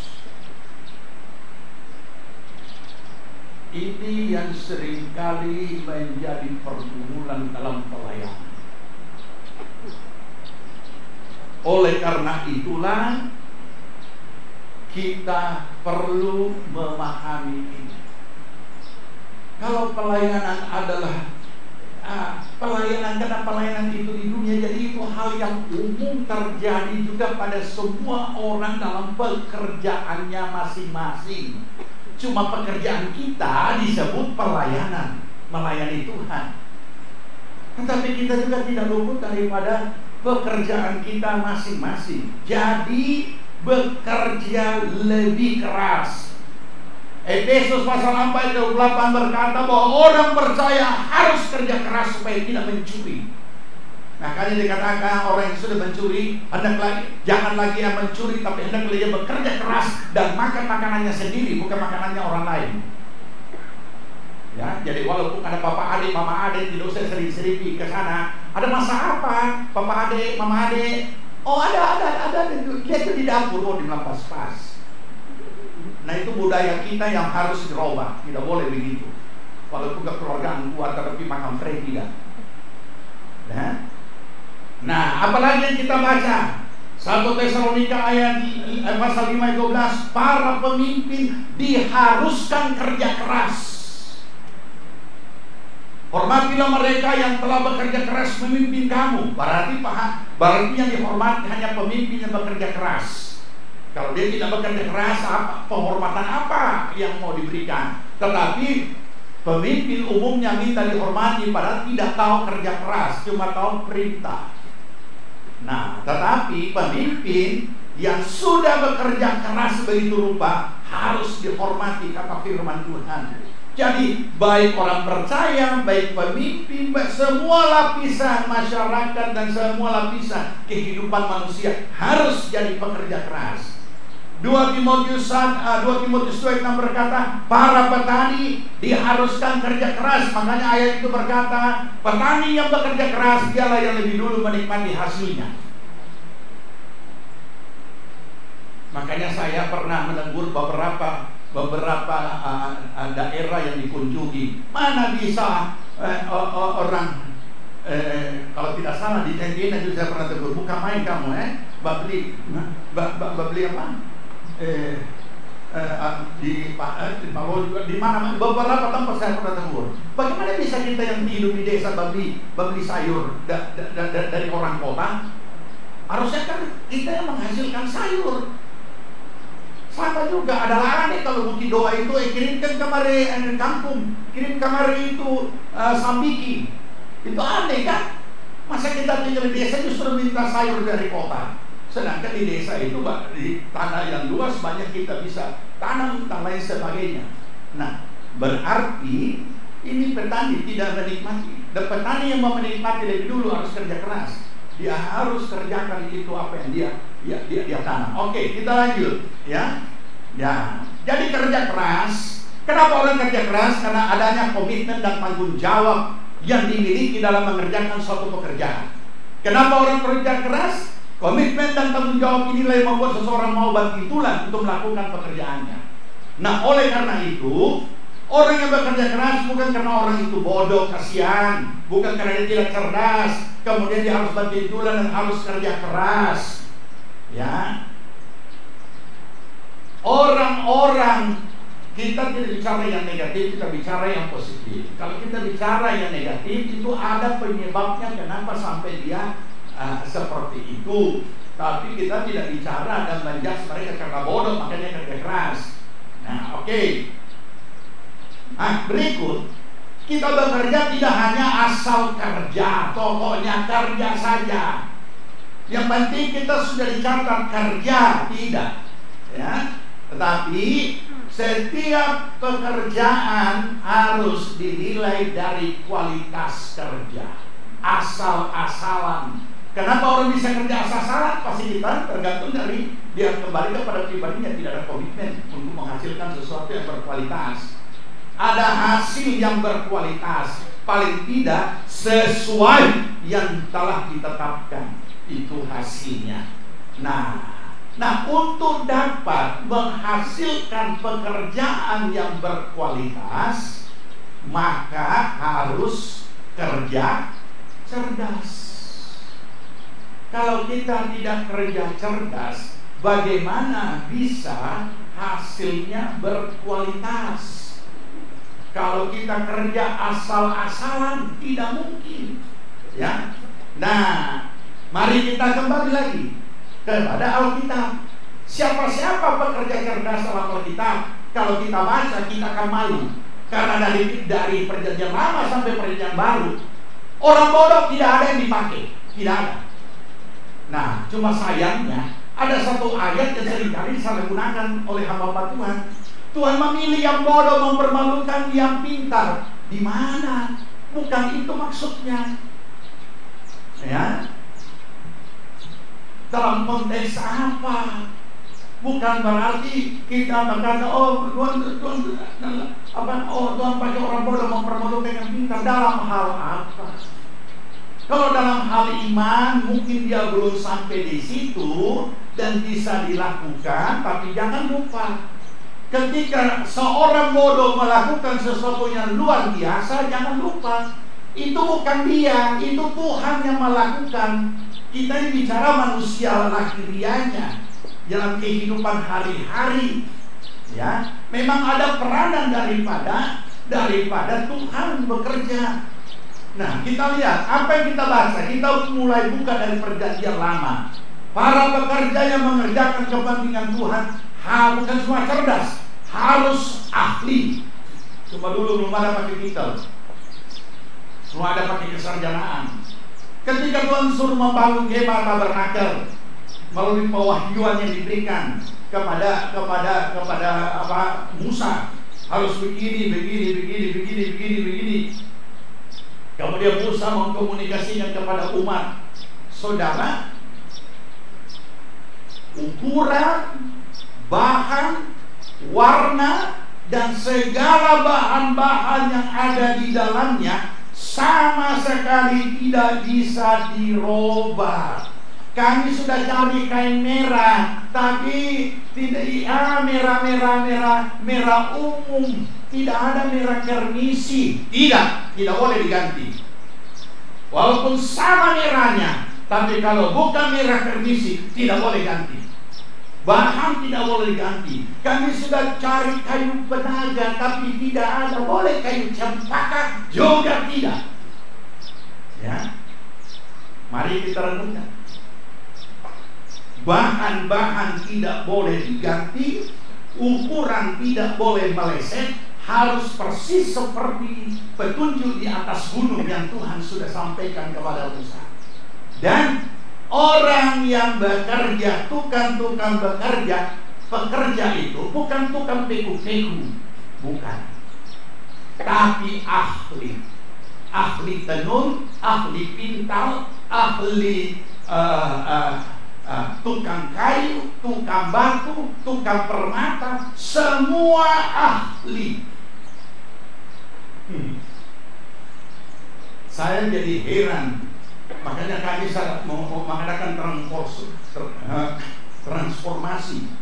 Ini yang seringkali menjadi pergumulan dalam pelayanan. Oleh karena itulah kita perlu memahami ini. Kalau pelayanan adalah pelayanan, karena pelayanan itu di dunia, jadi itu hal yang umum terjadi juga pada semua orang dalam pekerjaannya masing-masing. Cuma pekerjaan kita disebut pelayanan, melayani Tuhan. Tetapi kita juga tidak luput daripada pekerjaan kita masing-masing. Jadi bekerja lebih keras. Efesus pasal 4 ayat 28 berkata bahwa orang percaya harus kerja keras supaya tidak mencuri. Makanya dikatakan orang yang sudah mencuri, jangan lagi yang mencuri, tapi hendaklah dia bekerja keras dan makan makanannya sendiri, bukan makanannya orang lain. Ya, jadi walaupun ada papa adik, mama adik, tidak usah sering-sering ke sana. Ada masalah apa? Papa adik, mama adik. Oh ada. Dia itu di dapur, di melampas pas. Nah itu budaya kita yang harus dirubah. Tidak boleh begitu. Walaupun kekeluargaan kuat, tapi makan free tidak. Nah, apalagi yang kita baca 1 Tesalonika ayat pasal 5 ayat 12, para pemimpin diharuskan kerja keras. Hormatilah mereka yang telah bekerja keras memimpin kamu. Berarti yang dihormati hanya pemimpin yang bekerja keras. Kalau dia tidak bekerja keras, penghormatan apa yang mau diberikan? Tetapi pemimpin umumnya minta dihormati, padahal tidak tahu kerja keras, cuma tahu perintah. Nah, tetapi pemimpin yang sudah bekerja keras begitu rupa harus dihormati, kata firman Tuhan. Jadi baik orang percaya, baik pemimpin, baik semua lapisan masyarakat dan semua lapisan kehidupan manusia harus jadi pekerja keras. 2 Timotius 2 ayat 6 berkata, para petani diharuskan kerja keras. Makanya ayat itu berkata, petani yang bekerja keras dialah yang lebih dulu menikmati hasilnya. Makanya saya pernah menegur beberapa daerah yang dikunjungi. Mana bisa orang kalau tidak salah di Tendiana juga saya pernah tegur, bukan main kamu beli apa? di Palu juga, di mana beberapa tempat saya pernah tegur. Bagaimana bisa kita yang hidup di desa beli sayur dari orang kota? Harusnya kan kita yang menghasilkan sayur. Sama juga ada larangan kalau bukti doa itu kirimkan kemari kampung, kirim kemari itu sambiki. Itu aneh kan? Masa kita tinggal di desa justru minta sayur dari kota? Sedangkan di desa itu di tanah yang luas banyak kita bisa tanam dan lain sebagainya. Nah, berarti ini petani tidak menikmati. Dan petani yang mau menikmati lebih dulu harus kerja keras. Dia harus kerjakan itu apa yang dia tanam. Oke, kita lanjut ya. Jadi kerja keras. Kenapa orang kerja keras? Karena adanya komitmen dan tanggung jawab yang dimiliki dalam mengerjakan suatu pekerjaan. Kenapa orang kerja keras? Komitmen dan tanggung jawab inilah yang membuat seseorang mau banting tulang untuk melakukan pekerjaannya. Nah, oleh karena itu, orang yang bekerja keras bukan karena orang itu bodoh, kasihan, bukan karena dia tidak cerdas, kemudian dia harus banting tulang dan harus kerja keras. Ya. Orang-orang, kita tidak bicara yang negatif, kita bicara yang positif. Kalau kita bicara yang negatif, itu ada penyebabnya kenapa sampai dia seperti itu. Tapi kita tidak bicara dan menjudge mereka karena bodoh makanya kerja keras. Nah, oke. Nah, berikut, kita bekerja tidak hanya asal kerja, pokoknya kerja saja. Yang penting kita sudah dicatat kerja, tidak. Ya, tetapi setiap pekerjaan harus dinilai dari kualitas kerja. Asal-asalan. Kenapa orang bisa kerja asal-asalan? Pasti kita tergantung dari dia kembali kepada pribadinya, tidak ada komitmen untuk menghasilkan sesuatu yang berkualitas. Ada hasil yang berkualitas, paling tidak sesuai yang telah ditetapkan, itu hasilnya. Nah, untuk dapat menghasilkan pekerjaan yang berkualitas, maka harus kerja cerdas. Kalau kita tidak kerja cerdas, bagaimana bisa hasilnya berkualitas? Kalau kita kerja asal-asalan, tidak mungkin. Ya. Nah, mari kita kembali lagi kepada Alkitab. Siapa-siapa pekerja cerdas dalam Alkitab? Kalau kita baca, kita akan malu. Karena dari perjanjian lama sampai perjanjian baru, orang bodoh tidak ada yang dipakai, tidak ada. Nah, cuma sayangnya ada satu ayat yang seringkali disalahgunakan oleh hamba Tuhan. Tuhan memilih yang bodoh, mempermalukan yang pintar. Di mana? Bukan itu maksudnya. Ya. Dalam konteks apa? Bukan berarti kita berkata, Tuhan pakai orang bodoh mempermalukan yang pintar. Dalam hal apa? Kalau dalam hal iman mungkin dia belum sampai di situ dan bisa dilakukan, tapi jangan lupa ketika seorang bodoh melakukan sesuatu yang luar biasa, jangan lupa itu bukan dia, itu Tuhan yang melakukan. Kita ini bicara manusia lahirianya dalam kehidupan hari-hari. Ya, memang ada peranan daripada Tuhan bekerja. Nah, kita lihat apa yang kita baca. Kita mulai buka dari perjanjian lama. Para pekerja yang mengerjakan kepentingan Tuhan bukan cuma cerdas, harus ahli. Cuma dulu belum ada pakai titel, belum ada pakai kesarjanaan. Ketika Tuhan suruh membangun Kemah Tabernakel melalui pewahyuan yang diberikan kepada Musa, harus begini. Kemudian Musa mengkomunikasikan kepada umat, saudara, ukuran, bahan, warna, dan segala bahan-bahan yang ada di dalamnya sama sekali tidak bisa dirubah. Kami sudah cari kain merah, tapi tidak merah umum. Tidak ada merah kermisi. Tidak boleh diganti. Walaupun sama merahnya, tapi kalau bukan merah kermisi, tidak boleh ganti. Bahan tidak boleh diganti. Kami sudah cari kayu penaga, tapi tidak ada. Boleh kayu cempaka juga tidak. Ya, mari kita renungkan. Bahan-bahan tidak boleh diganti, ukuran tidak boleh meleset, harus persis seperti petunjuk di atas gunung yang Tuhan sudah sampaikan kepada Musa. Dan orang yang bekerja, tukang-tukang bekerja, pekerja itu bukan tukang peku-peku, bukan, tapi ahli. Ahli tenun, ahli pintal, ahli tukang kayu, tukang batu, tukang permata, semua ahli. Saya jadi heran. Makanya kami mau mengadakan transformasi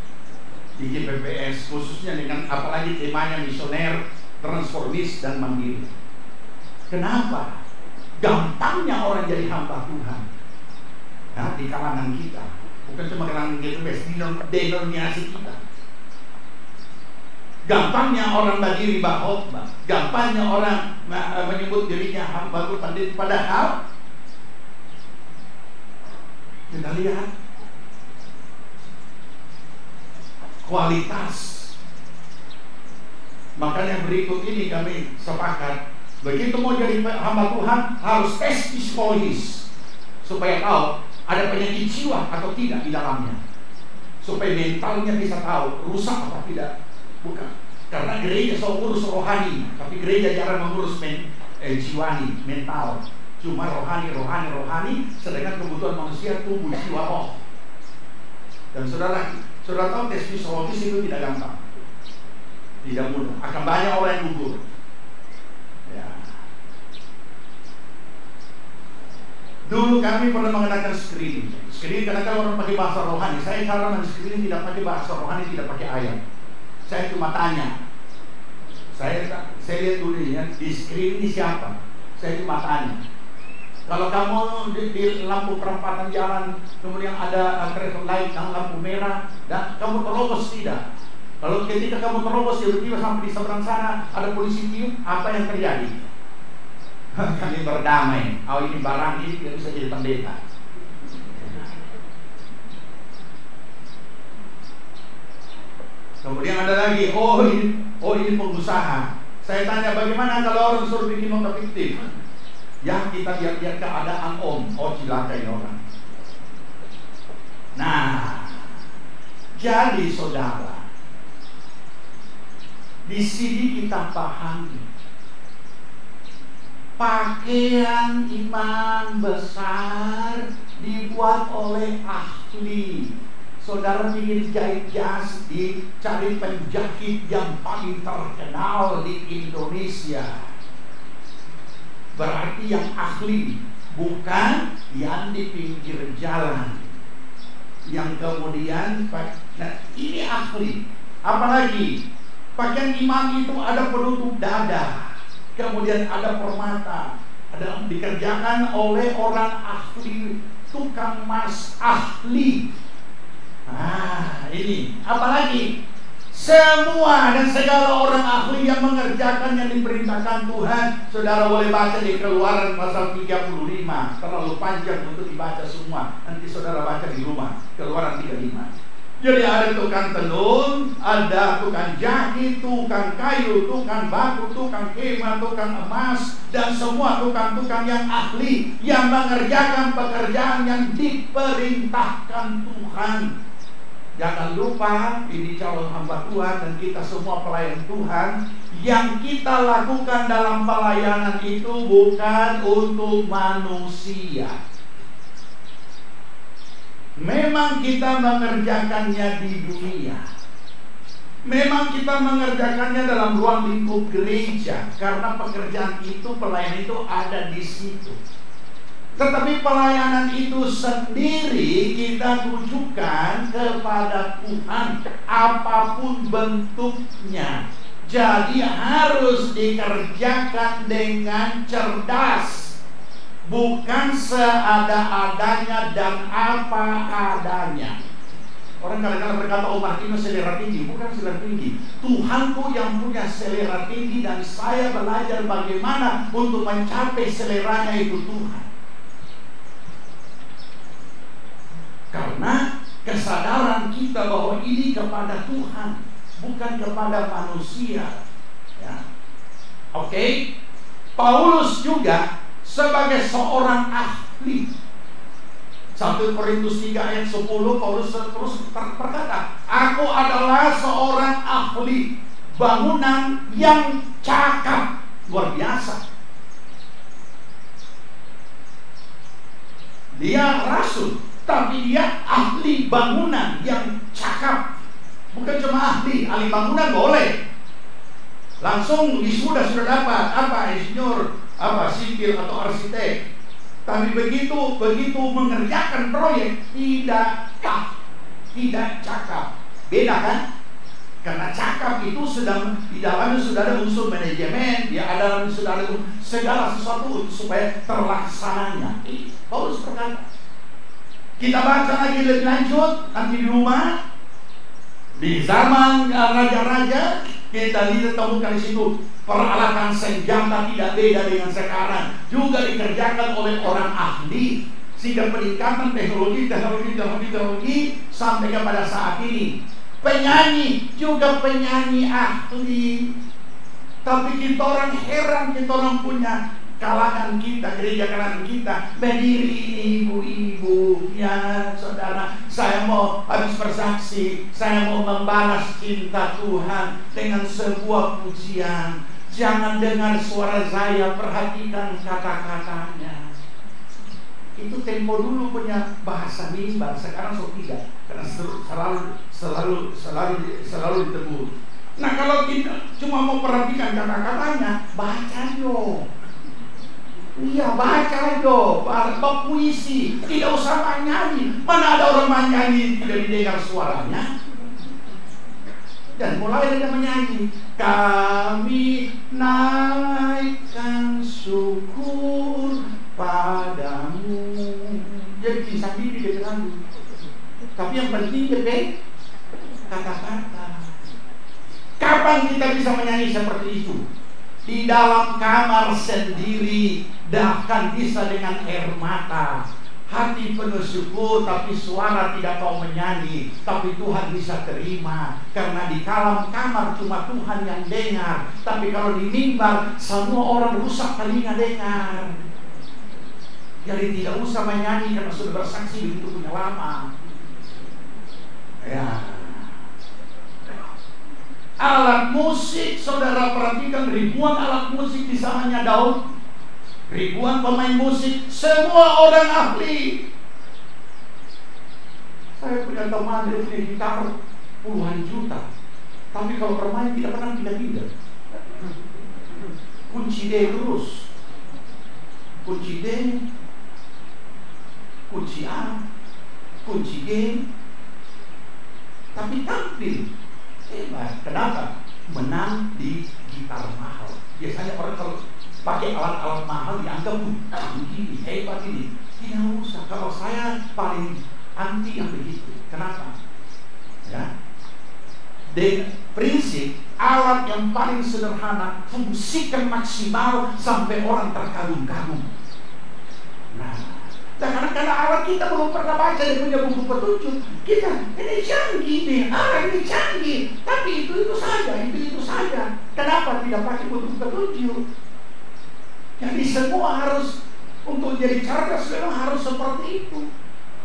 di GPPS, khususnya dengan apalagi temanya misioner, transformis dan mandiri. Kenapa? Gampangnya orang jadi hamba Tuhan. Nah, di kalangan kita, bukan cuma kalangan GPPS, di denominasi kita. Gampangnya orang berdiri khotbah, gampangnya orang menyebut dirinya hamba Tuhan, padahal kita lihat kualitas. Makanya berikut ini kami sepakat, begitu mau jadi hamba Tuhan harus tes psikologis supaya tahu ada penyakit jiwa atau tidak di dalamnya, supaya mentalnya bisa tahu rusak atau tidak. Bukan, karena gereja selalu urus rohani, tapi gereja jarang mengurus jiwani, mental. Cuma rohani, sedangkan kebutuhan manusia tubuh, jiwa, roh. Dan saudara tahu tes psikologis itu tidak gampang, tidak mudah, akan banyak orang yang gugur. Ya. Dulu kami pernah mengadakan screening. Kadang-kadang orang pakai bahasa rohani. Saya cara men-screening tidak pakai bahasa rohani, tidak pakai ayat. Saya cuma tanya. Saya lihat dulu ya, di screening siapa? Saya cuma tanya. Kalau kamu di lampu perempatan jalan, kemudian ada kereta light yang lampu merah, dan kamu terobos tidak? Kalau ketika kamu terobos tiba-tiba sampai di seberang sana ada polisi tiup, apa yang terjadi? Kami berdamai. Oh, ini barang ini tidak bisa jadi pendeta. Kemudian ada lagi, oh ini pengusaha. Saya tanya, bagaimana kalau orang suruh bikin nota fiktif? Ya, kita lihat keadaan oh cilaka ini orang. Nah, jadi saudara, di sini kita pahami pakaian imam besar dibuat oleh ahli. Saudara ingin jahit jas, dicari penjahit yang paling terkenal di Indonesia. Berarti yang ahli, bukan yang di pinggir jalan, yang kemudian nah, ini ahli. Apalagi pakaian imam itu ada penutup dada, kemudian ada permata, ada dikerjakan oleh orang ahli, tukang mas ahli. Ah, ini apalagi semua dan segala orang ahli yang mengerjakan yang diperintahkan Tuhan. Saudara boleh baca di Keluaran pasal 35. Terlalu panjang untuk dibaca semua. Nanti saudara baca di rumah. Keluaran 35. Jadi ada tukang tenun, ada tukang jahit, tukang kayu, tukang batu, tukang kemah, tukang emas, dan semua tukang-tukang yang ahli yang mengerjakan pekerjaan yang diperintahkan Tuhan. Jangan lupa, ini calon hamba Tuhan dan kita semua pelayan Tuhan. Yang kita lakukan dalam pelayanan itu bukan untuk manusia. Memang kita mengerjakannya di dunia, memang kita mengerjakannya dalam ruang lingkup gereja, karena pekerjaan itu, pelayanan itu ada di situ. Tetapi pelayanan itu sendiri kita tujukan kepada Tuhan, apapun bentuknya. Jadi harus dikerjakan dengan cerdas, bukan seada-adanya dan apa adanya. Orang kadang-kadang berkata, oh Martino selera tinggi. Bukan selera tinggi. Tuhanku yang punya selera tinggi, dan saya belajar bagaimana untuk mencapai seleranya itu Tuhan. Karena kesadaran kita bahwa ini kepada Tuhan, bukan kepada manusia. Ya. Oke. Paulus juga sebagai seorang ahli. 1 Korintus 3 ayat 10, Paulus terus berkata, aku adalah seorang ahli bangunan yang cakap. Luar biasa. Dia rasul, tapi dia ahli bangunan yang cakap. Bukan cuma ahli bangunan boleh. Langsung wisuda sudah dapat apa, insinyur, apa, sipil atau arsitek. Tapi begitu mengerjakan proyek tidak cakap. Beda kan? Karena cakap itu sedang di dalamnya sudah ada unsur manajemen, dia ada sudah ada segala sesuatu supaya terlaksananya. Paulus berkata. Kita baca lagi lebih lanjut nanti di rumah. Di zaman raja-raja kita lihat temukan di situ peralatan senjata tidak beda dengan sekarang, juga dikerjakan oleh orang ahli, sehingga peningkatan teknologi sampai kepada saat ini. Penyanyi juga penyanyi ahli, tapi kita orang heran, kita orang punya kalangan kita, gereja kalangan kita berdiri ibu-ibu, ya saudara, saya mau habis bersaksi, saya mau membalas cinta Tuhan dengan sebuah pujian. Jangan dengar suara saya, perhatikan kata-katanya. Itu tempo dulu punya bahasa mimbar, sekarang so tidak, karena selalu ditegur. Nah kalau kita cuma mau perhatikan kata-katanya, baca yo. Iya, baca yo, baca puisi, tidak usah nyanyi. Mana ada orang menyanyi tidak didengar suaranya? Dan mulai dia menyanyi, kami naikkan syukur padamu. Dia bikin sendiri dia lagu. Tapi yang penting dia kata-kata. Kapan kita bisa menyanyi seperti itu? Di dalam kamar sendiri, bahkan bisa dengan air mata. Hati penuh syukur, tapi suara tidak mau menyanyi. Tapi Tuhan bisa terima, karena di dalam kamar cuma Tuhan yang dengar. Tapi kalau di mimbar, semua orang rusak telinga dengar. Jadi tidak usah menyanyi karena sudah bersaksi begitu punya lama. Ya. Alat musik, saudara perhatikan, ribuan alat musik di zamannya Daud. Ribuan pemain musik, semua orang ahli. Saya punya teman dia punya gitar puluhan juta, tapi kalau bermain tidak pernah pindah-pindah. Kunci D terus, kunci D, kunci A, kunci G, tapi tampil hebat. Kenapa? Menang di gitar mahal. Biasanya orang kalau pakai alat-alat mahal dianggap begini, hebat ini. Tidak usah. Kalau saya paling anti yang begitu. Kenapa? Ya. Dengan prinsip alat yang paling sederhana, fungsikan maksimal sampai orang terkagum-kagum. Nah, karena alat kita belum pernah baca dan punya buku petunjuk. Kita ini canggih nih, alat ini canggih, tapi itu saja. Kenapa tidak pakai buku petunjuk? Jadi semua harus untuk jadi cerdas memang harus seperti itu.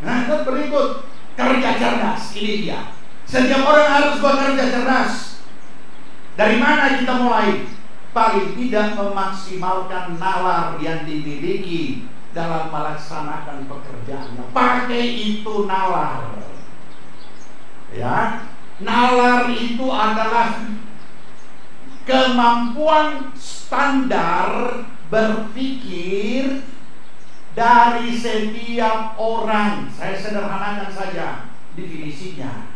Nah, berikut kerja cerdas, ini dia. Setiap orang harus bekerja cerdas. Dari mana kita mulai? Paling tidak memaksimalkan nalar yang dimiliki dalam melaksanakan pekerjaannya. Pakai itu nalar. Ya, nalar itu adalah kemampuan standar berpikir dari setiap orang. Saya sederhanakan saja definisinya.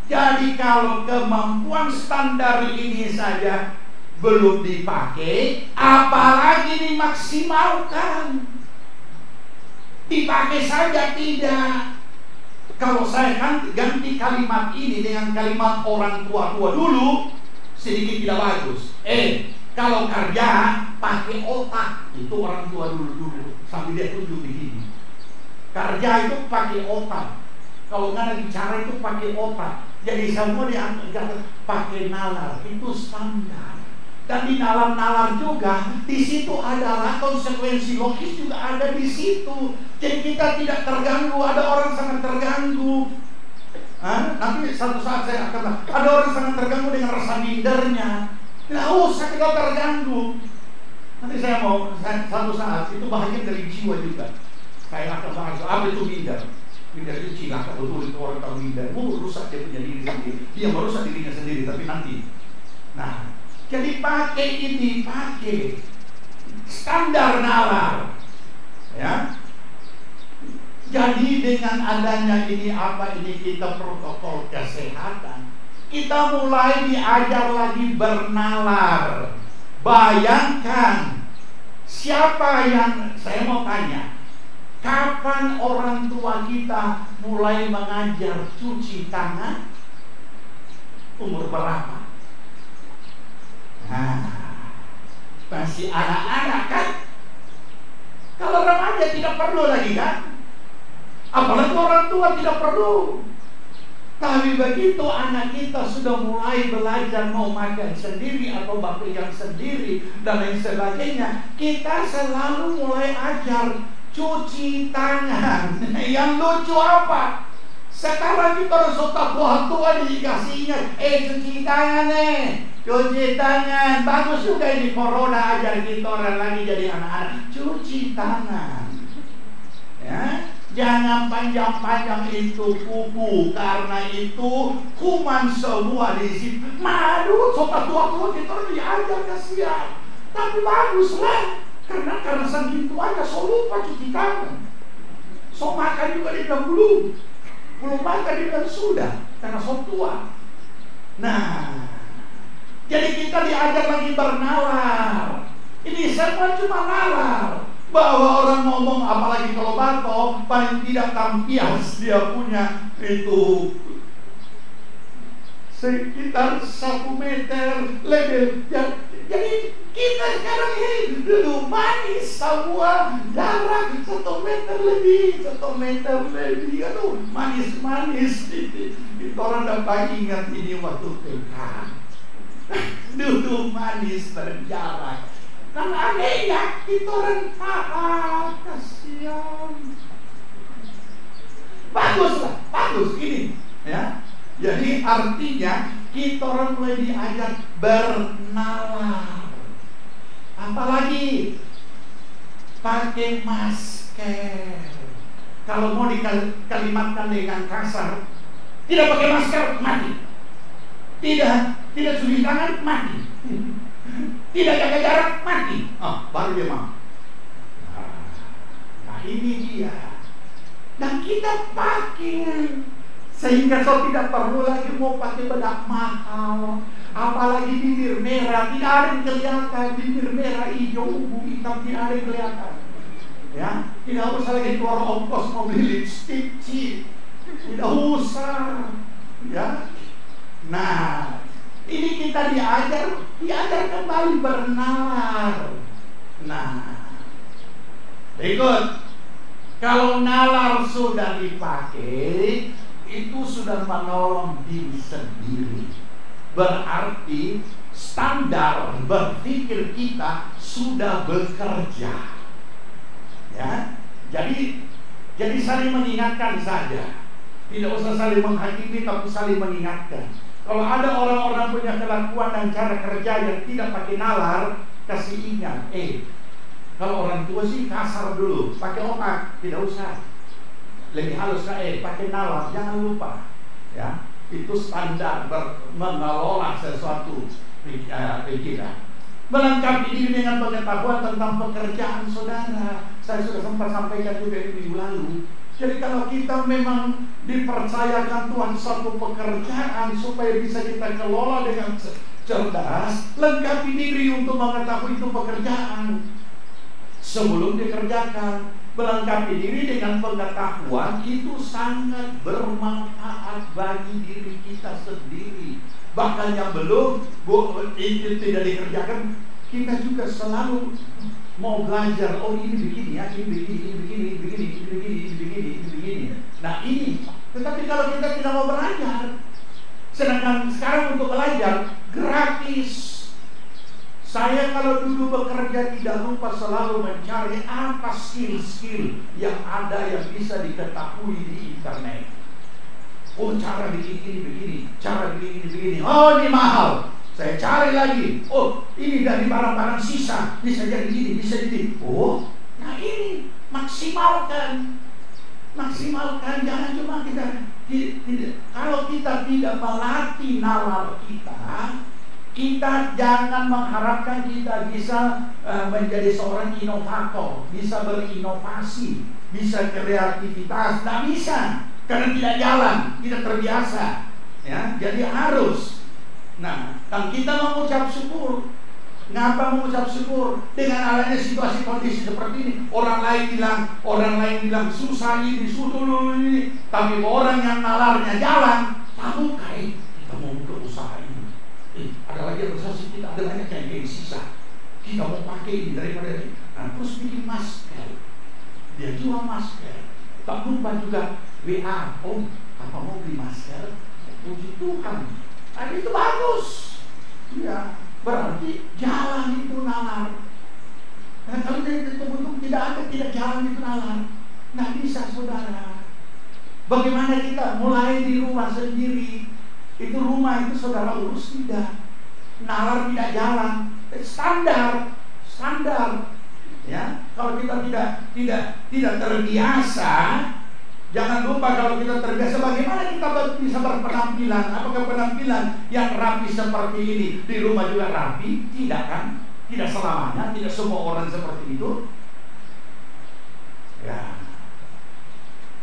Jadi kalau kemampuan standar ini saja belum dipakai, apalagi dimaksimalkan. Dipakai saja tidak. kalau saya ganti kalimat ini dengan kalimat orang tua-tua dulu, sedikit tidak bagus. Kalau kerja pakai otak, itu orang tua dulu sambil dia tunjuk begini. Kerja itu pakai otak. Kalau nggak ada bicara itu pakai otak. Jadi semua dianggap pakai nalar, itu standar. Dan di nalar-nalar juga, di situ adalah konsekuensi logis juga ada di situ. Jadi kita tidak terganggu. Ada orang sangat terganggu. Nanti satu saat saya akan ada orang sangat terganggu dengan rasa mindernya. Tidak usah kita terganggu. Nanti saya mau satu saat itu bahagian dari jiwa juga. Saya akan bahas apa itu minder. Minder itu cilaka betul, itu orang tahu minder. Rusak dia punya diri sendiri. Dia merusak dirinya sendiri, tapi nanti. Nah, jadi pakai standar nalar, ya. Jadi dengan adanya ini kita protokol kesehatan, kita mulai diajar lagi bernalar. Bayangkan siapa yang saya mau tanya, kapan orang tua kita mulai mengajar cuci tangan? Umur berapa? Masih anak-anak kan? Kalau remaja tidak perlu lagi kan? Apalagi orang tua tidak perlu. Tapi begitu anak kita sudah mulai belajar mau makan sendiri atau bakpian sendiri dan lain sebagainya, kita selalu mulai ajar cuci tangan. Yang lucu apa? Sekarang kita harus tua dikasihnya, cuci tangan cuci tangan. Bagus juga ini corona ajar kita orang lagi jadi anak-anak cuci tangan. Ya, jangan panjang-panjang itu kuku, karena itu kuman semua di situ. Madu, tua kita harus diajar kasihan. Tapi bagus lah, karena saking tuanya so lupa cuci tangan. So makan juga dia bilang belum makan dia bilang sudah, karena so tua. Nah, jadi kita diajar lagi bernalar. Ini semua cuma nalar. Bahwa orang ngomong, apalagi kalau batok, paling tidak tampias dia punya itu sekitar 1 meter lebih. Jadi kita sekarang ini duduk manis semua, jarak 1 meter lebih. Aduh, manis-manis. Itu orang dapat ingat ini waktu TK. Duduk manis berjarak. Kan anehnya itu orang kasihan. Bagus ini, ya. Jadi artinya kita orang mulai diajar bernalar. Apalagi pakai masker. Kalau mau dikalimatkan dengan kasar, tidak pakai masker mati. Tidak cuci tangan mati. Tidak jaga jarak mati. Baru dia mau. Nah ini dia. Dan kita pakai sehingga so tidak perlu lagi mau pakai bedak mahal. Apalagi bibir merah, tidak ada yang kelihatan. Bibir merah, hijau, ungu, hitam, tidak ada yang kelihatan. Ya, tidak usah lagi keluar ongkos mau beli lipstick, tidak usah. Ya. Nah, ini kita diajar kembali bernalar. Nah, berikut. Kalau nalar sudah dipakai, itu sudah menolong diri sendiri. Berarti standar berpikir kita sudah bekerja. Ya, jadi saling mengingatkan saja. Tidak usah saling menghakimi, tapi saling mengingatkan. Kalau ada orang-orang punya kelakuan dan cara kerja yang tidak pakai nalar, kasih ingat. Kalau orang tua sih kasar dulu, pakai otak, tidak usah. Lebih halus pakai nalar, jangan lupa. Ya, itu standar mengelola sesuatu pikiran. Melengkapi diri dengan pengetahuan tentang pekerjaan saudara. Saya sudah sempat sampaikan juga di minggu lalu. Jadi kalau kita memang dipercayakan Tuhan suatu pekerjaan supaya bisa kita kelola dengan cerdas, lengkapi diri untuk mengetahui itu pekerjaan sebelum dikerjakan. melengkapi diri dengan pengetahuan itu sangat bermanfaat bagi diri kita sendiri. Bahkan yang belum itu tidak dikerjakan, kita juga selalu mau belajar. Oh, ini begini ya, ini begini. Nah ini, tetapi kalau kita tidak mau belajar, sedangkan sekarang untuk belajar gratis. Saya kalau dulu bekerja tidak lupa selalu mencari apa skill-skill yang ada yang bisa diketahui di internet. Oh, cara bikin ini begini, cara bikin ini begini. Oh, ini mahal. Saya cari lagi. Oh, ini dari barang-barang sisa bisa jadi ini, bisa jadi. Oh, nah ini maksimalkan. Jangan cuma kita kalau kita tidak melatih nalar kita jangan mengharapkan kita bisa menjadi seorang inovator, bisa berinovasi, bisa kreativitas. Tidak bisa, karena tidak jalan, tidak terbiasa. Ya, jadi harus. Nah, dan kita mengucap syukur. Ngapa mengucap syukur? Dengan adanya situasi kondisi seperti ini, orang lain bilang susah ini, ini. Tapi orang yang nalarnya jalan, tahu kayak kita mau buka usaha ini. Ada lagi yang bersasi kita, ada banyak yang sisa. Kita mau pakai ini daripada ini. Nah, terus bikin masker. Dia jual masker. Tak lupa juga WA. Oh, apa mau beli masker? Puji Tuhan. Nah, itu bagus. Ya, berarti jalan itu nalar. Nah, kalau tidak jalan itu nalar, nggak bisa, saudara. Bagaimana kita mulai di rumah sendiri? Itu rumah itu saudara urus tidak, nalar tidak jalan, standar. Ya, kalau kita tidak terbiasa, jangan lupa kalau kita terbiasa, bagaimana kita bisa berpenampilan? Apakah penampilan yang rapi seperti ini di rumah juga rapi? Tidak kan? Tidak selamanya, tidak semua orang seperti itu. Ya.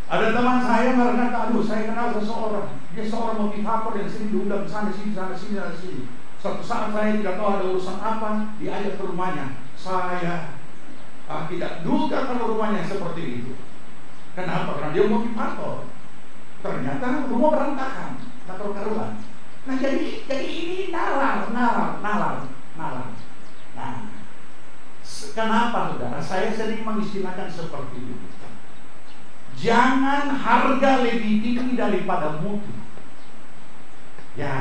Ada teman saya berkata, aduh, saya kenal seseorang. Dia seorang motivator yang sering diundang sana sini. Suatu saat saya tidak tahu ada urusan apa, diajak ke rumahnya. Saya tidak duga kalau rumahnya seperti itu. Kenapa? Karena dia motivator. Ternyata rumah berantakan, tak karuan. Nah, jadi ini nalar. Nah, kenapa, saudara? Saya sering mengistilahkan seperti itu. Jangan harga lebih tinggi daripada mutu. Ya,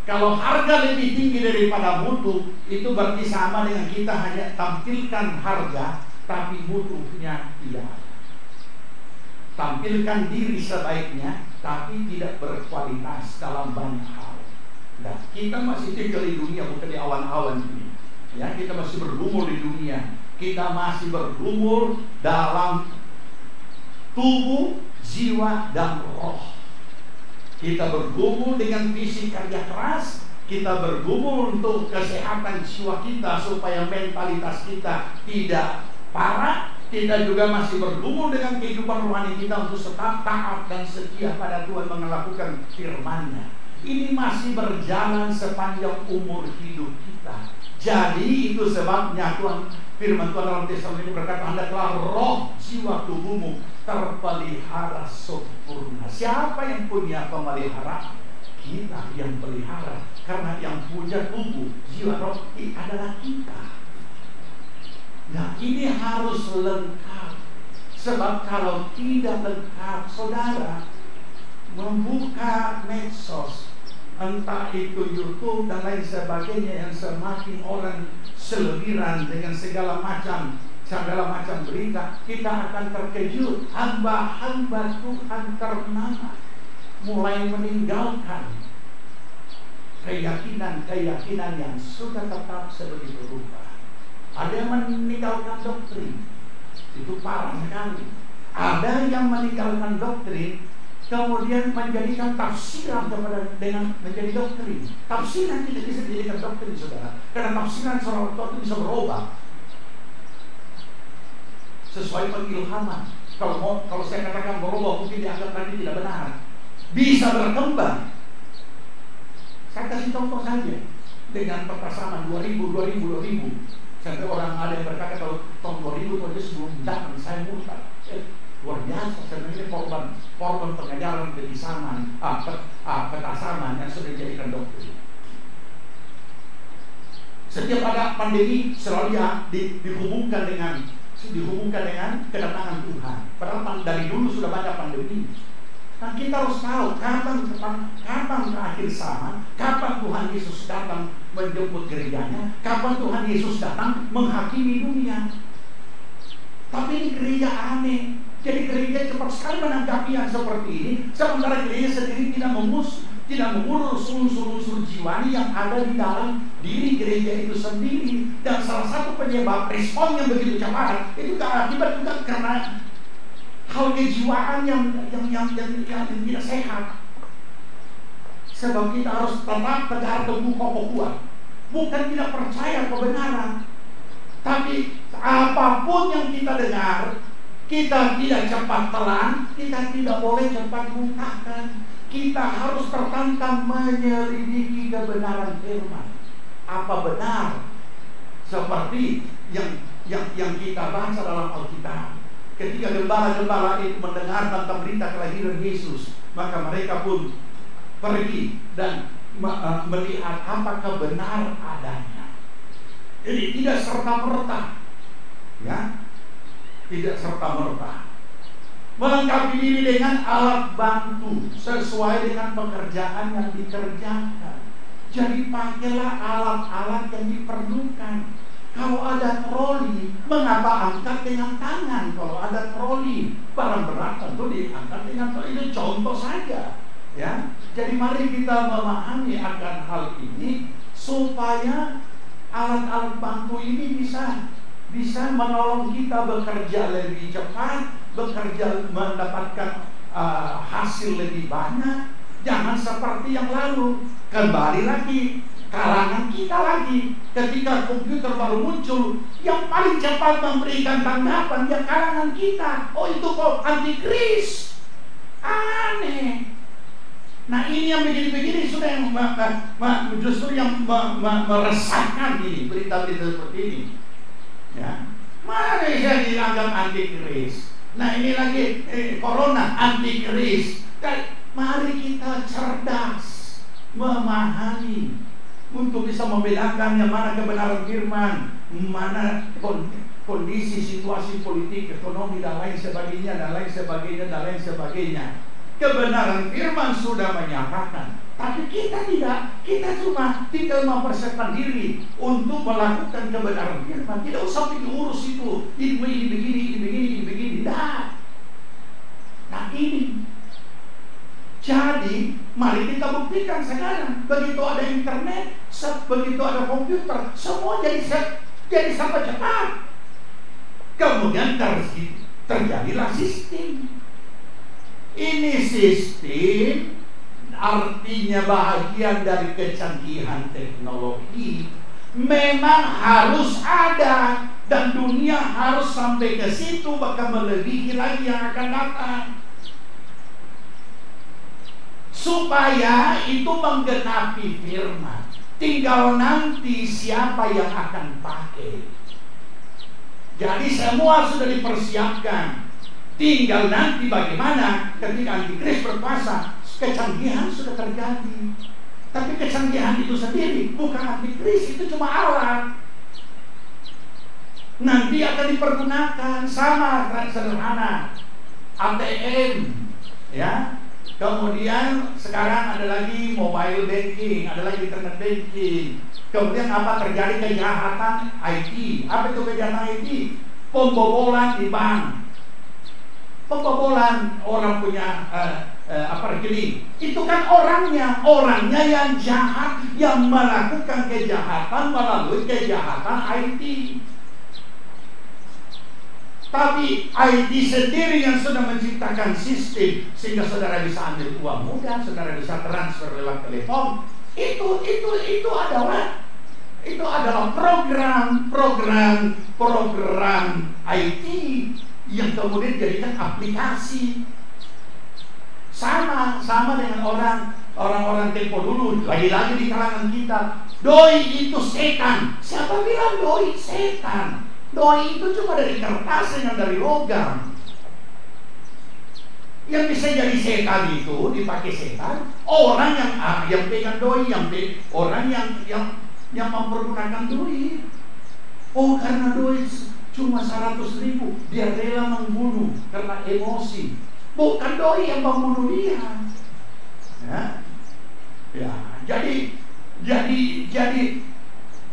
kalau harga lebih tinggi daripada mutu, itu berarti sama dengan kita hanya tampilkan harga, tapi mutunya tidak. Tampilkan diri sebaiknya, tapi tidak berkualitas dalam banyak hal. Nah, kita masih tinggal di dunia, bukan di awan-awan ini. Ya, kita masih bergumul di dunia. Kita masih bergumul dalam tubuh, jiwa, dan roh. Kita bergumul dengan visi kerja keras. Kita bergumul untuk kesehatan jiwa kita, supaya mentalitas kita tidak parah. Kita juga masih bergumul dengan kehidupan rohani kita untuk tetap taat dan setia pada Tuhan, melakukan firman-Nya. Ini masih berjalan sepanjang umur hidup kita. Jadi itu sebabnya firman Tuhan dalam Testament ini berkata, hendaklah roh, jiwa, tubuhmu terpelihara sempurna. Siapa yang punya pemelihara? Kita yang pelihara. Karena yang punya tubuh, jiwa, roh adalah kita. Nah, ini harus lengkap. Sebab kalau tidak lengkap, saudara membuka medsos, entah itu YouTube dan lain sebagainya, yang semakin orang seliwiran dengan segala macam berita, kita akan terkejut. Hamba-hamba Tuhan ternama mulai meninggalkan keyakinan yang sudah tetap sebegitu rupa. Ada yang meninggalkan doktrin, itu parah sekali. Ada yang meninggalkan doktrin, kemudian menjadikan tafsiran dengan menjadi doktrin. Tafsiran tidak bisa dijadikan doktrin, saudara, karena tafsiran seorang tua itu bisa berubah sesuai pengilhaman. Kalau saya katakan berubah, mungkin dianggap tadi tidak benar. Bisa berkembang. Saya kasih contoh saja dengan petasaman 2000. Sampai orang ada yang berkata kalau tahun 2000 Tuhan Yesus belum datang, saya murtad. Luar biasa, sebenarnya korban pengajaran ketisaman, ketasaman yang sudah dijadikan doktrin. Setiap ada pandemi selalu dihubungkan dengan kedatangan Tuhan. Padahal dari dulu sudah banyak pandemi. Nah, kita harus tahu kapan akhir zaman, kapan Tuhan Yesus datang menjemput gerejanya, kapan Tuhan Yesus datang menghakimi dunia. Tapi ini gereja aneh. Jadi gereja cepat sekali menanggapi yang seperti ini, sementara gereja sendiri tidak mengurus unsur-unsur jiwani yang ada di dalam diri gereja itu sendiri. Dan salah satu penyebab respon yang begitu cepat itu akibat juga karena hal kejiwaan yang tidak sehat. Sebab kita harus tetap tegar teguh kokoh kuat, bukan tidak percaya kebenaran, tapi apapun yang kita dengar, kita tidak cepat telan, kita tidak boleh cepat mengungkapkan. Kita harus tertantang menyelidiki kebenaran firman. Apa benar seperti yang kita baca dalam Alkitab? Ketika gembala-gembala itu mendengar tentang berita kelahiran Yesus, maka mereka pun pergi dan melihat apakah benar adanya. Jadi tidak serta-merta, ya, tidak serta-merta. Melengkapi diri dengan alat bantu sesuai dengan pekerjaan yang dikerjakan. Jadi pakailah alat-alat yang diperlukan. Kalau ada troli, mengapa angkat dengan tangan? Kalau ada troli, barang berat tentu diangkat dengan troli. Itu contoh saja, ya. Jadi mari kita memahami akan hal ini supaya alat-alat bantu ini bisa menolong kita bekerja lebih cepat, bekerja mendapatkan hasil lebih banyak. Jangan seperti yang lalu. Kembali lagi kalangan kita lagi. Ketika komputer baru muncul, yang paling cepat memberikan tanggapan ya kalangan kita. Oh, itu kok antikris. Aneh. Nah, ini yang begini-begini sudah yang justru yang meresahkan ini, berita-berita seperti ini. Ya, mana yang dianggap antikris? Nah, ini lagi corona antikris. Mari kita cerdas memahami untuk bisa membedakan yang mana kebenaran firman, mana kondisi situasi politik, ekonomi dan lain sebagainya. Kebenaran firman sudah menyatakan, tapi kita tidak. Kita cuma tinggal mempersiapkan diri untuk melakukan kebenaran firman. Tidak usah diurus itu. Ini begini. Nah, ini. Jadi, mari kita buktikan sekarang. Begitu ada internet, begitu ada komputer, semua jadi serba cepat. Kemudian terjadilah sistem. Ini sistem artinya bahagian dari kecanggihan teknologi. Memang harus ada, dan dunia harus sampai ke situ, bahkan melebihi lagi yang akan datang, supaya itu menggenapi firman. Tinggal nanti siapa yang akan pakai. Jadi semua sudah dipersiapkan. Tinggal nanti bagaimana ketika antikris berkuasa. Kecanggihan sudah terjadi. Tapi kecanggihan itu sendiri bukan antikris, itu cuma alat. Nanti akan dipergunakan sama sederhana ATM, ya. Kemudian sekarang ada lagi mobile banking, ada lagi internet banking. Kemudian apa terjadi? Kejahatan IT. Apa itu kejahatan IT? Pembobolan di bank. Pembobolan orang punya rekening. Itu kan orangnya yang jahat, yang melakukan kejahatan melalui kejahatan IT. Tapi IT sendiri yang sudah menciptakan sistem sehingga saudara bisa ambil uang mudah, saudara bisa transfer lewat telepon. Itu adalah program IT yang kemudian dijadikan aplikasi. Sama dengan orang-orang tempo dulu, lagi-lagi di kalangan kita, Doi itu setan. Siapa bilang doi setan? Doi itu cuma dari kertas yang dari logam. Yang bisa jadi setan itu dipakai setan orang yang pegang doi, orang yang mempergunakan doi. Oh, karena doi cuma 100.000 dia rela membunuh karena emosi. Bukan doi yang membunuh dia. Ya, jadi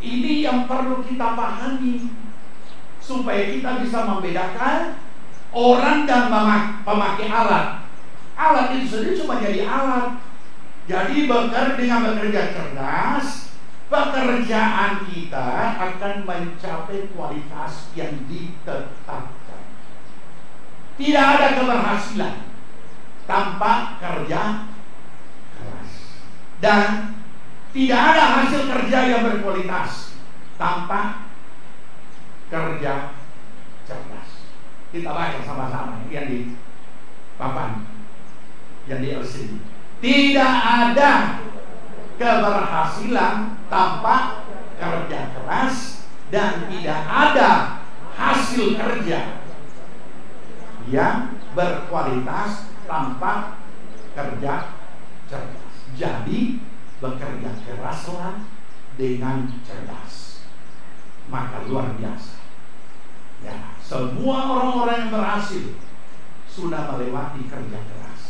ini yang perlu kita pahami supaya kita bisa membedakan orang dan pemakai alat. Alat itu sendiri cuma jadi alat. Jadi dengan bekerja cerdas, pekerjaan kita akan mencapai kualitas yang ditetapkan. Tidak ada keberhasilan tanpa kerja keras, dan tidak ada hasil kerja yang berkualitas tanpa kerja cerdas. Kita baca sama-sama yang di papan, yang di LCD. Tidak ada keberhasilan tanpa kerja keras, dan tidak ada hasil kerja yang berkualitas tanpa kerja cerdas. Jadi bekerja keraslah dengan cerdas, maka luar biasa. Ya, semua orang-orang yang berhasil sudah melewati kerja keras.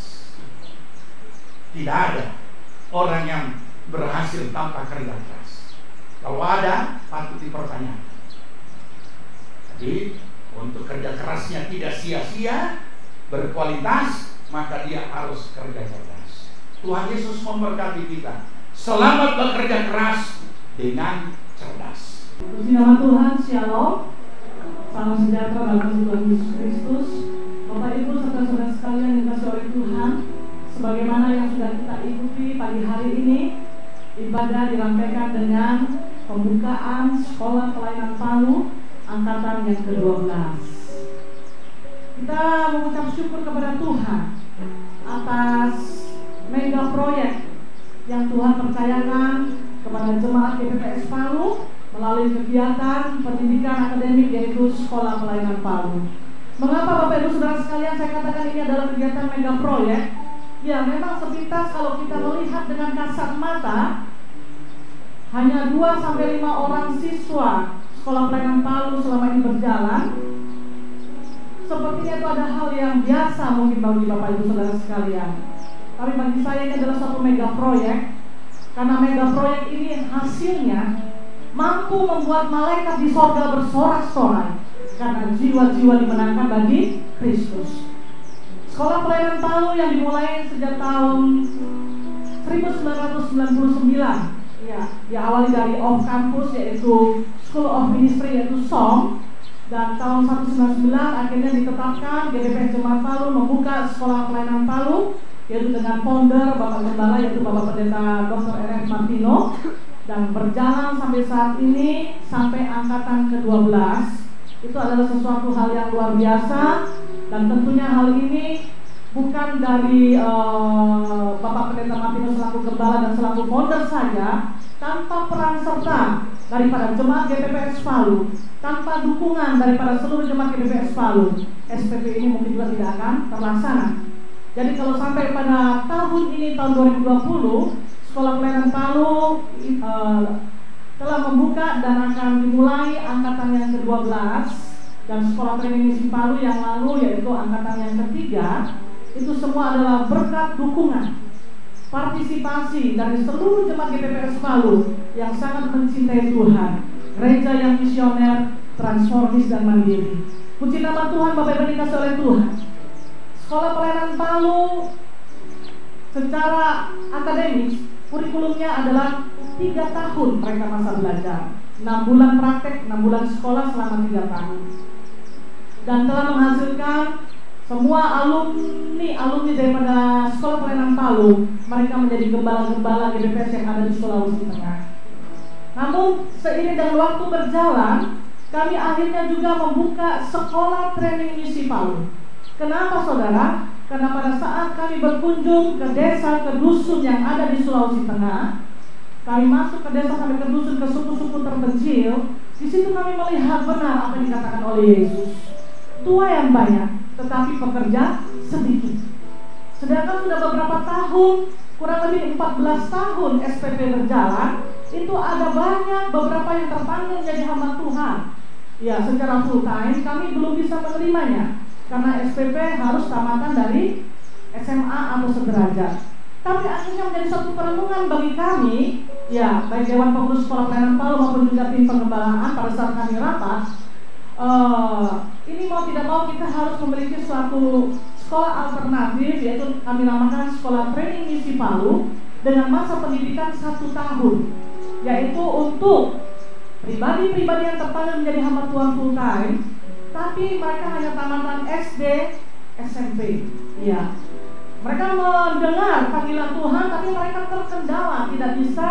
Tidak ada orang yang berhasil tanpa kerja keras. Kalau ada, patut dipertanyakan. Jadi untuk kerja kerasnya tidak sia-sia, berkualitas, maka dia harus kerja cerdas. Tuhan Yesus memberkati kita. Selamat bekerja keras dengan cerdas. Puji nama Tuhan, Shalom. Salam sejahtera dalam Tuhan Yesus Kristus. Bapak Ibu serta saudara sekalian yang dikasihi oleh Tuhan, sebagaimana yang sudah kita ikuti pagi hari ini, ibadah dirampaikan dengan pembukaan Sekolah Pelayanan Palu angkatan yang ke-12. Kita mengucap syukur kepada Tuhan atas mega proyek yang Tuhan percayakan kepada jemaat GPPS Palu melalui kegiatan pendidikan akademik yaitu Sekolah Pelayanan Palu. Mengapa Bapak Ibu Saudara sekalian saya katakan ini adalah kegiatan mega proyek? Ya, memang sepintas kalau kita melihat dengan kasat mata, hanya 2-5 orang siswa Sekolah Pelayanan Palu selama ini berjalan. Sepertinya itu ada hal yang biasa mungkin bagi Bapak Ibu Saudara sekalian. Tapi bagi saya ini adalah suatu mega proyek, karena mega proyek ini hasilnya mampu membuat malaikat di sorga bersorak-sorai karena jiwa-jiwa dimenangkan bagi Kristus. Sekolah Pelayanan Palu yang dimulai sejak tahun 1999, ya, diawali dari off campus yaitu School of Ministry yaitu SOM, dan tahun 1999 akhirnya ditetapkan GPPS Jemaat Palu membuka Sekolah Pelayanan Palu yaitu dengan founder Bapak Gembala yaitu Bapak Pendeta Dr. R.M. Martino, dan berjalan sampai saat ini sampai angkatan ke-12. Itu adalah sesuatu hal yang luar biasa, dan tentunya hal ini bukan dari Bapak Pendeta Martino selaku Gembala dan selaku founder saja, tanpa peran serta daripada jemaat GPPS Palu, tanpa dukungan daripada seluruh jemaat GPPS Palu, SPP ini mungkin juga tidak akan terlaksana. Jadi kalau sampai pada tahun ini, tahun 2020, Sekolah Pelayanan Palu telah membuka dan akan dimulai angkatan yang ke-12, dan Sekolah Training Misi Palu yang lalu yaitu angkatan yang ketiga, itu semua adalah berkat dukungan, partisipasi dari seluruh jemaat GPPS Palu yang sangat mencintai Tuhan, gereja yang misioner, transformis dan mandiri. Puji nama Tuhan, Bapak Ibu dikasihi oleh Tuhan. Sekolah Pelayanan Palu secara akademis kurikulumnya adalah 3 tahun mereka masa belajar, 6 bulan praktek, 6 bulan sekolah selama 3 tahun, dan telah menghasilkan semua alumni daripada Sekolah Pelayanan Palu, mereka menjadi gembala-gembala GPPS yang ada di Sulawesi Tengah. Namun seiring dengan waktu berjalan, kami akhirnya juga membuka Sekolah Training Misi Palu. Kenapa saudara? Karena pada saat kami berkunjung ke desa, ke dusun yang ada di Sulawesi Tengah, kami masuk ke desa sampai ke dusun, ke suku-suku terpencil. Di situ kami melihat benar apa yang dikatakan oleh Yesus. Tua yang banyak, tetapi pekerja sedikit. Sedangkan sudah beberapa tahun, kurang lebih 14 tahun SPP berjalan, itu ada banyak beberapa yang terpanggil menjadi hamba Tuhan. Ya, secara full time kami belum bisa menerimanya karena SPP harus tamatan dari SMA atau sederajat. Tapi akhirnya menjadi satu perenungan bagi kami, ya, baik Dewan Pengurus Sekolah Pelayanan Palu maupun juga tim pengembalaan pada saat kami rapat. Ini mau tidak mau kita harus memiliki suatu sekolah alternatif, yaitu kami namakan Sekolah Training Misi Palu dengan masa pendidikan 1 tahun, yaitu untuk pribadi-pribadi yang terpanggil menjadi hamba Tuhan full time, tapi mereka hanya tamatan SD, SMP. Ya, mereka mendengar panggilan Tuhan, tapi mereka terkendala, tidak bisa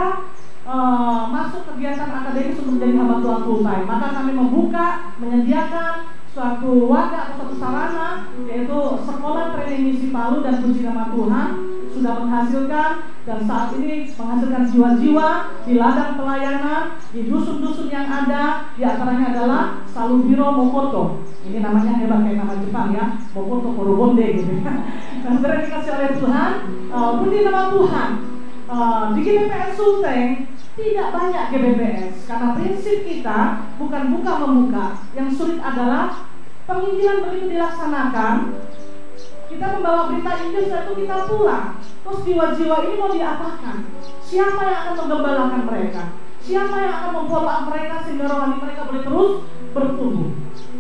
masuk kegiatan akademis untuk menjadi hamba Tuhan full time. Maka kami membuka, menyediakan suatu wadah atau suatu sarana, yaitu Sekolah Training Misi Palu, dan puji nama Tuhan sudah menghasilkan, dan saat ini menghasilkan jiwa-jiwa di ladang pelayanan, di dusun-dusun yang ada, di antaranya adalah Salubiro Mokoto. Ini namanya hebat kayak nama Jepang ya, Mokoto Korobonde gitu. Dan sebenarnya dikasih oleh Tuhan, puji nama Tuhan. Di GBPS Sulteng tidak banyak GBPS karena prinsip kita bukan buka membuka. Yang sulit adalah penginjilan begitu dilaksanakan, kita membawa berita Injil, setelah itu kita pulang. Terus jiwa-jiwa ini mau diapakan? Siapa yang akan menggembalakan mereka? Siapa yang akan memfollow up mereka sehingga rohani mereka boleh terus bertumbuh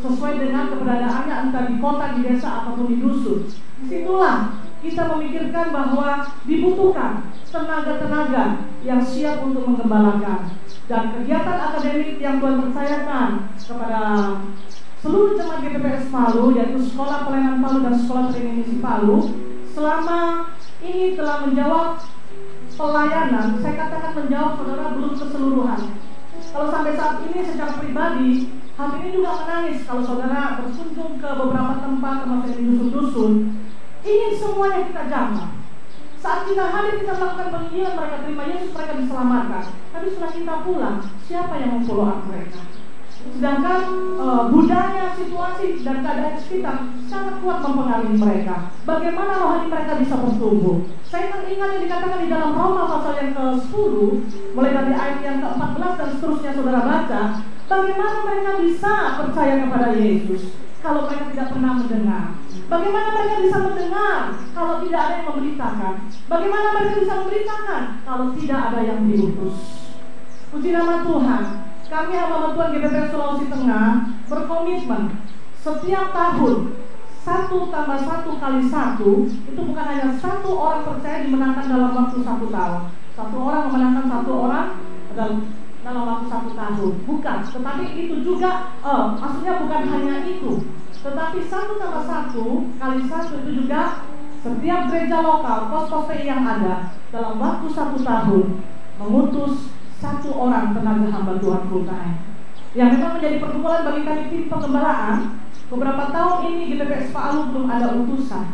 sesuai dengan keberadaannya, entah di kota, di desa, ataupun di dusun. Disitulah kita memikirkan bahwa dibutuhkan tenaga-tenaga yang siap untuk menggembalakan. Dan kegiatan akademik yang Tuhan percayakan kepada seluruh jemaat GBPS Palu, yaitu Sekolah Pelayanan Palu dan Sekolah Training Misi Palu, selama ini telah menjawab pelayanan. Saya katakan menjawab, saudara, belum keseluruhan. Kalau sampai saat ini secara pribadi, hati ini juga menangis kalau saudara berkunjung ke beberapa tempat, termasuk di dusun-dusun, ingin semuanya kita jamah. Saat kita hadir, kita melakukan penginjilan, mereka terima Yesus, mereka diselamatkan. Tapi setelah kita pulang, siapa yang memfollow up mereka? Sedangkan budaya, situasi, dan keadaan sekitar sangat kuat mempengaruhi mereka. Bagaimana rohani mereka bisa bertumbuh? Saya teringat yang dikatakan di dalam Roma pasal yang ke-10, mulai dari ayat yang ke-14 dan seterusnya saudara baca. Bagaimana mereka bisa percaya kepada Yesus kalau mereka tidak pernah mendengar? Bagaimana mereka bisa mendengar kalau tidak ada yang memberitakan? Bagaimana mereka bisa memberitakan kalau tidak ada yang diutus? Puji nama Tuhan. Kami hamba Tuhan GBPS Sulawesi Tengah berkomitmen setiap tahun 1 tambah 1 kali 1 itu bukan hanya 1 orang percaya dimenangkan dalam waktu 1 tahun. 1 orang memenangkan 1 orang dalam waktu 1 tahun. Bukan, tetapi itu juga maksudnya bukan hanya itu. Tetapi 1 tambah 1 kali 1 itu juga setiap gereja lokal, pos-pos PI yang ada dalam waktu 1 tahun mengutus 1 orang tenaga hamba Tuhan full time. Yang memang menjadi pergumulan bagi kami tim pengembalaan. Beberapa tahun ini di GBPS Palu belum ada utusan.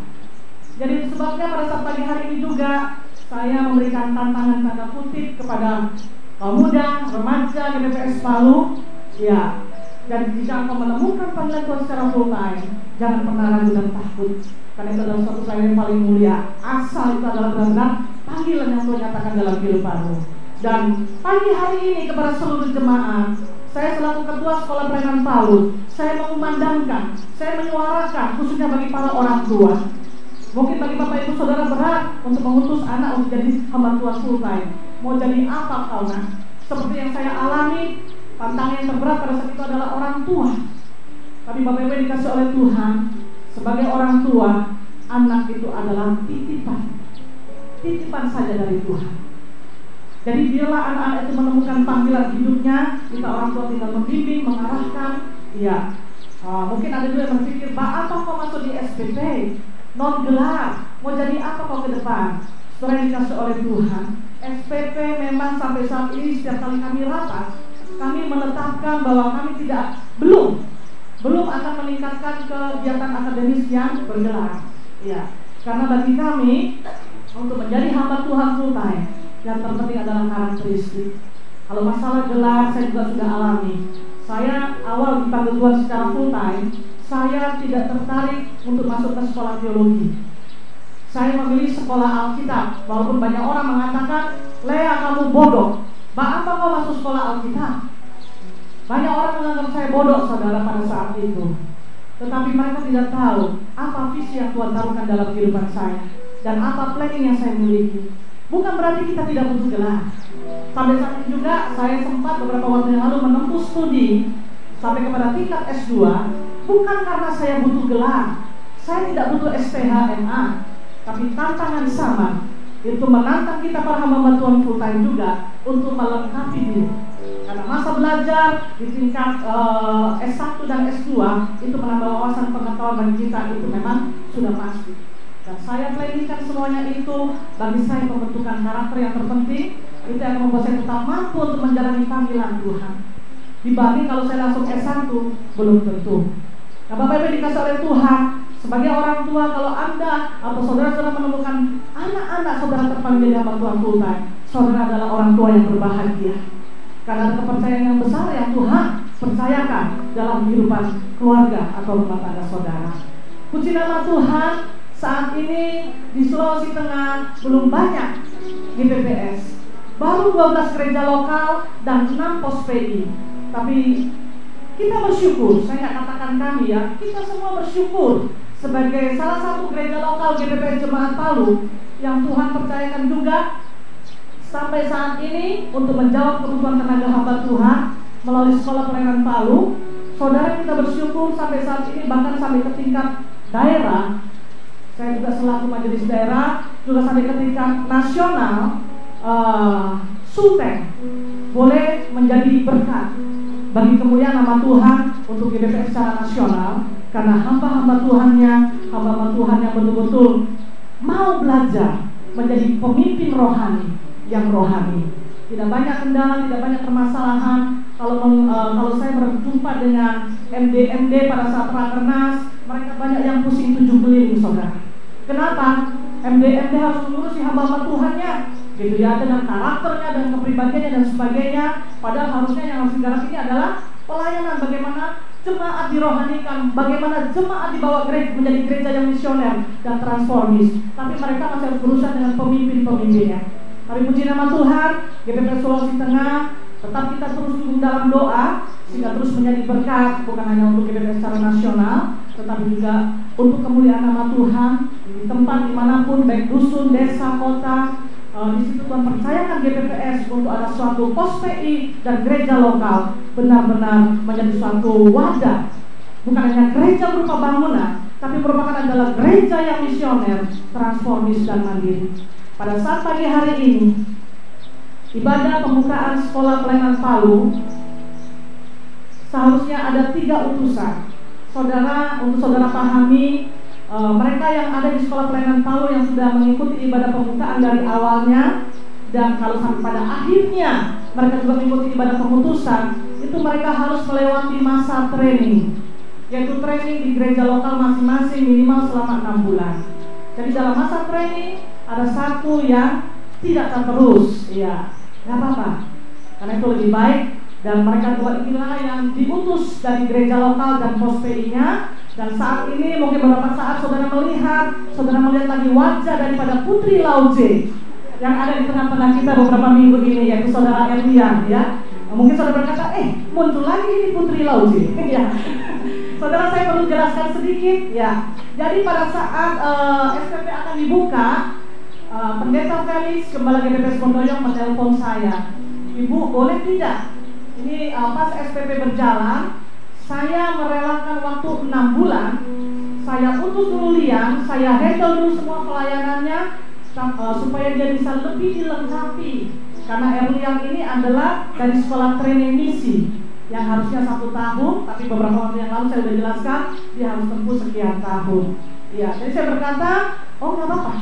Jadi sebabnya pada saat pagi hari ini juga saya memberikan tantangan tanda kutip kepada kaum muda, remaja GBPS Palu. Ya, dan jika engkau menemukan panggilan Tuhan secara full time, jangan pernah ragu dan takut, karena itu adalah suatu pelayanan yang paling mulia. Asal itu adalah benar-benar panggilan yang Tuhan nyatakan dalam kehidupanmu. Dan pagi hari ini kepada seluruh jemaat, saya selaku ketua Sekolah Pelayanan Palu, saya mengumandangkan, saya menyuarakan khususnya bagi para orang tua. Mungkin bagi Bapak Ibu Saudara berat untuk mengutus anak untuk jadi hamba Tuhan full time. Mau jadi apa kau nak? Seperti yang saya alami, tantangan yang terberat pada saat itu adalah orang tua. Tapi Bapak Ibu dikasih oleh Tuhan, sebagai orang tua, anak itu adalah titipan. Titipan saja dari Tuhan. Jadi biarlah anak-anak itu menemukan panggilan hidupnya, kita orang tua tinggal membimbing, mengarahkan. Ya, mungkin ada juga yang berpikir, apa kau masuk di SPP? Non gelar, mau jadi apa kau ke depan? Setelah dikasih oleh Tuhan, SPP memang sampai saat ini setiap kali kami rapat, kami menetapkan bahwa kami belum akan meningkatkan kegiatan akademis yang bergelar. Ya, karena bagi kami untuk menjadi hamba Tuhan full time, yang terpenting adalah karakteristik. Kalau masalah gelar saya juga sudah alami. Saya awal dipanggil Tuhan secara full time, saya tidak tertarik untuk masuk ke sekolah teologi. Saya memilih sekolah Alkitab, walaupun banyak orang mengatakan, Lea kamu bodoh, apa kau masuk sekolah Alkitab? Banyak orang menganggap saya bodoh, saudara, pada saat itu. Tetapi mereka tidak tahu apa visi yang Tuhan taruhkan dalam kehidupan saya dan apa planning yang saya miliki. Bukan berarti kita tidak butuh gelar. Sampai saat ini juga saya sempat beberapa waktu yang lalu menempuh studi sampai kepada tingkat S2, bukan karena saya butuh gelar. Saya tidak butuh SPH-MA, tapi tantangan sama, itu menantang kita para hamba Tuhan full time juga untuk melengkapi diri. Karena masa belajar di tingkat S1 dan S2 itu menambah wawasan pengetahuan bagi kita, itu memang sudah pasti. Dan saya planningkan semuanya itu bagi saya pembentukan karakter yang terpenting, itu yang membuat saya tetap mampu untuk menjalani panggilan Tuhan. Dibanding kalau saya langsung S1, belum tentu. Nah, Bapak Ibu dikasih oleh Tuhan, sebagai orang tua, kalau Anda atau saudara-saudara menemukan anak-anak saudara terpanggil hamba Tuhan full time, saudara adalah orang tua yang berbahagia. Karena ada kepercayaan yang besar yang Tuhan percayakan dalam kehidupan keluarga atau rumah tangga saudara. Puji nama Tuhan, saat ini di Sulawesi Tengah belum banyak GPPS. Baru 12 gereja lokal dan 6 pos PI. Tapi kita bersyukur, saya nggak katakan kami ya, kita semua bersyukur sebagai salah satu gereja lokal GPPS Jemaat Palu yang Tuhan percayakan juga sampai saat ini untuk menjawab kebutuhan tenaga hamba Tuhan melalui sekolah pelayanan Palu. Saudara, kita bersyukur sampai saat ini bahkan sampai ke tingkat daerah. Saya juga selaku majelis daerah juga sampai ke tingkat nasional. Sultan boleh menjadi berkat bagi kemuliaan nama Tuhan untuk GPPS secara nasional, karena hamba-hamba Tuhannya, hamba-hamba Tuhan yang betul-betul mau belajar menjadi pemimpin rohani yang rohani. Tidak banyak kendala, tidak banyak permasalahan. Kalau saya berjumpa dengan MD pada saat rakernas, mereka banyak yang pusing 7 keliling, saudara. Kenapa? MD harus mengurusi hamba-hamba Tuhannya, gitu ya, dengan karakternya dan kepribadiannya dan sebagainya. Padahal harusnya yang harus digarap ini adalah pelayanan, bagaimana jemaat dirohanikan, bagaimana jemaat dibawa menjadi gereja yang misioner dan transformis. Tapi mereka masih harus berurusan dengan pemimpin-pemimpinnya. Tapi puji nama Tuhan, GPPS Sulawesi Tengah tetap kita terus dukung dalam doa sehingga terus menjadi berkat, bukan hanya untuk GPPS secara nasional, tetapi juga untuk kemuliaan nama Tuhan di tempat dimanapun, baik dusun, desa, kota. Di situ Tuhan percayakan GPPS untuk ada suatu pos PI dan gereja lokal benar-benar menjadi suatu wadah, bukan hanya gereja berupa bangunan, tapi merupakan adalah gereja yang misioner, transformis dan mandiri. Pada saat pagi hari ini, ibadah pembukaan sekolah pelayanan Palu seharusnya ada 3 utusan. Saudara, untuk saudara pahami, mereka yang ada di sekolah pelayanan Palu yang sudah mengikuti ibadah pembukaan dari awalnya, dan kalau sampai pada akhirnya mereka juga mengikuti ibadah pemutusan, itu mereka harus melewati masa training, yaitu training di gereja lokal masing-masing minimal selama 6 bulan. Jadi dalam masa training ada satu yang tidak terus, ya, nggak apa-apa, karena itu lebih baik. Dan mereka dua inilah yang diutus dari gereja lokal dan pos PI-nya. Dan saat ini mungkin beberapa saat saudara melihat lagi wajah daripada Putri Lauje yang ada di tengah-tengah kita beberapa minggu ini, yaitu saudara Elian, ya. Mungkin saudara berkata, muncul lagi ini Putri Lauje. Ya. Saudara, saya perlu jelaskan sedikit, ya. Jadi pada saat SPP akan dibuka, Pendeta Felix Gembala GPPS Kondoyong menelpon saya, Ibu boleh tidak? Ini pas SPP berjalan, saya merelakan waktu 6 bulan. Saya utus dulu Lian, saya handle dulu semua pelayanannya supaya dia bisa lebih dilengkapi. Karena Erlian ini adalah dari sekolah training misi yang harusnya 1 tahun, tapi beberapa waktu yang lalu saya sudah jelaskan dia harus tempuh sekian tahun. Iya, jadi saya berkata, nggak apa-apa.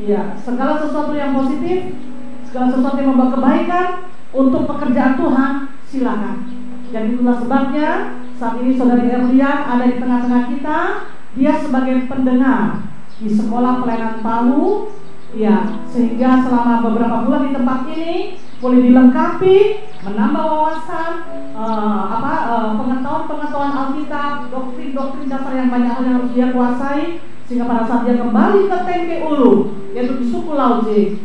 Iya, segala sesuatu yang positif, segala sesuatu yang membawa kebaikan untuk pekerjaan Tuhan, silakan. Dan itulah sebabnya saat ini saudari Erlian ada di tengah-tengah kita. Dia sebagai pendengar di sekolah pelayanan Palu, ya, sehingga selama beberapa bulan di tempat ini boleh dilengkapi, menambah wawasan, pengetahuan Alkitab, doktrin dasar yang banyak hal yang harus dia kuasai, sehingga pada saat dia kembali ke Tempe Ulu, yaitu di suku Lauje,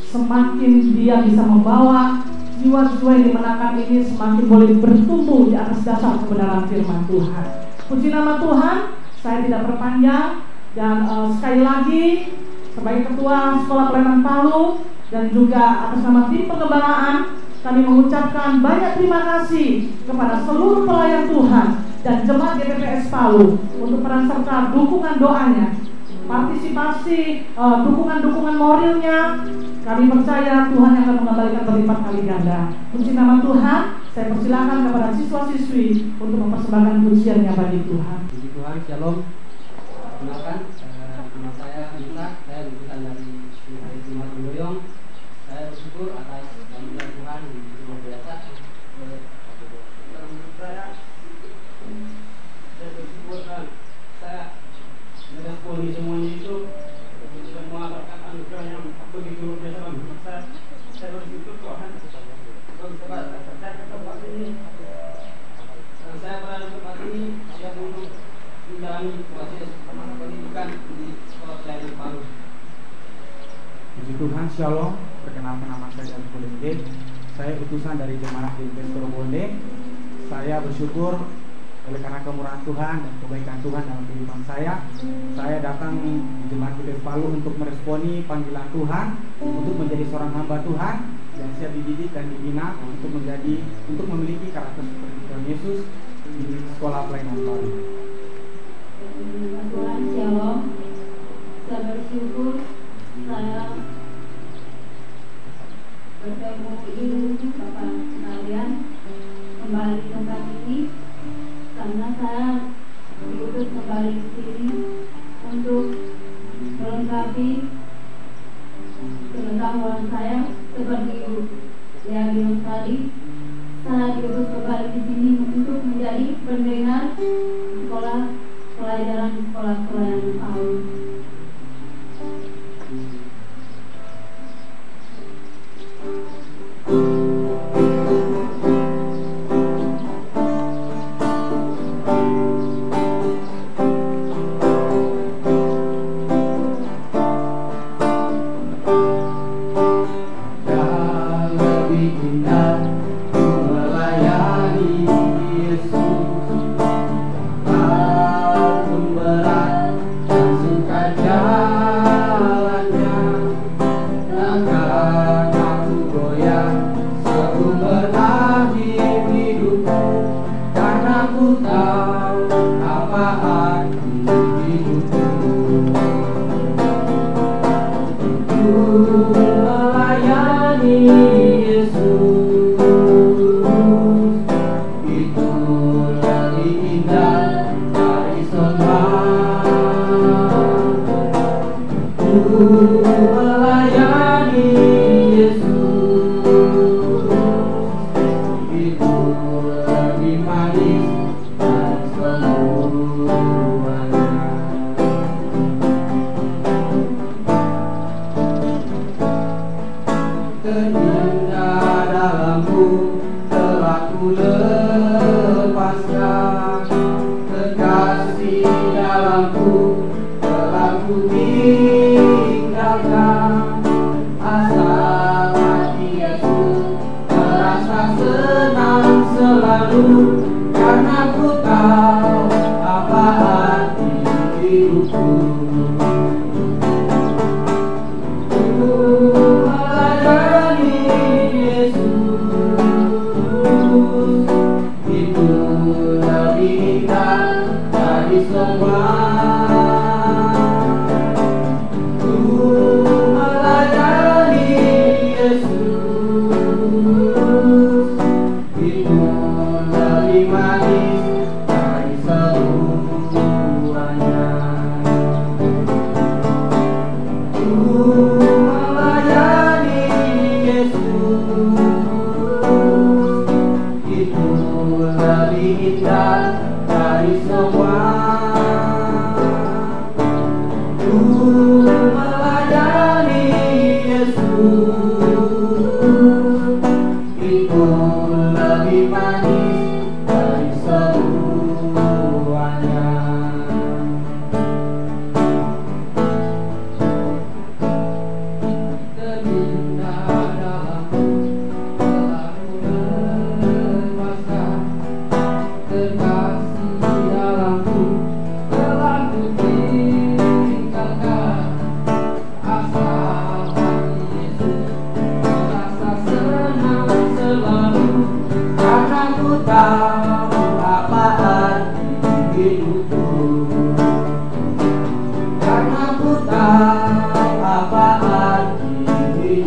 semakin dia bisa membawa jiwa-jiwa yang dimenangkan ini semakin boleh bertumbuh di atas dasar kebenaran firman Tuhan. Puji nama Tuhan, saya tidak perpanjang, dan sekali lagi sebagai ketua Sekolah Pelayanan Palu dan juga atas nama tim pengembangan, kami mengucapkan banyak terima kasih kepada seluruh pelayan Tuhan dan jemaat GPPS Palu untuk peran serta dukungan doanya, partisipasi, dukungan moralnya. Kami percaya Tuhan yang akan mengembalikan berlipat kali ganda. Puji nama Tuhan. Saya persilakan kepada siswa-siswi untuk mempersembahkan pujiannya bagi Tuhan. Puji Tuhan, shalom. Perkenalkan, nama saya Anissa, saya lulusan dari Hari Jumat Boyong. Saya bersyukur atas anugerah Tuhan yang luar biasa. Saya bersyukur dan saya meresponi semuanya itu semua berkat anugerah yang begitu luar biasa bagi saya bersyukur Tuhan. Saya ke tempat ini dan saya berada di tempat ini siap untuk menjalani proses pendidikan di Sekolah Pelayanan Palu. Puji Tuhan, shalom. Perkenalkan, nama saya David Kolende. Saya utusan dari Jemaat GPPS Torobonde. Saya bersyukur oleh karena kemurahan Tuhan dan kebaikan Tuhan dalam kehidupan saya datang di Jemaat GPPS Palu untuk meresponi panggilan Tuhan, untuk menjadi seorang hamba Tuhan yang siap dididik dan dibina untuk memiliki karakter seperti Tuhan Yesus di Sekolah Pelayanan Palu. Tuhan, shalom. Saya bersyukur saya bertemu ibu Bapak sekalian kembali di tempat ini karena saya diutus kembali ke sini untuk melengkapi pengetahuan saya seperti yang bilang tadi. Saya diutus kembali di sini untuk menjadi pendengar sekolah pelajaran Sekolah Pelayanan Palu.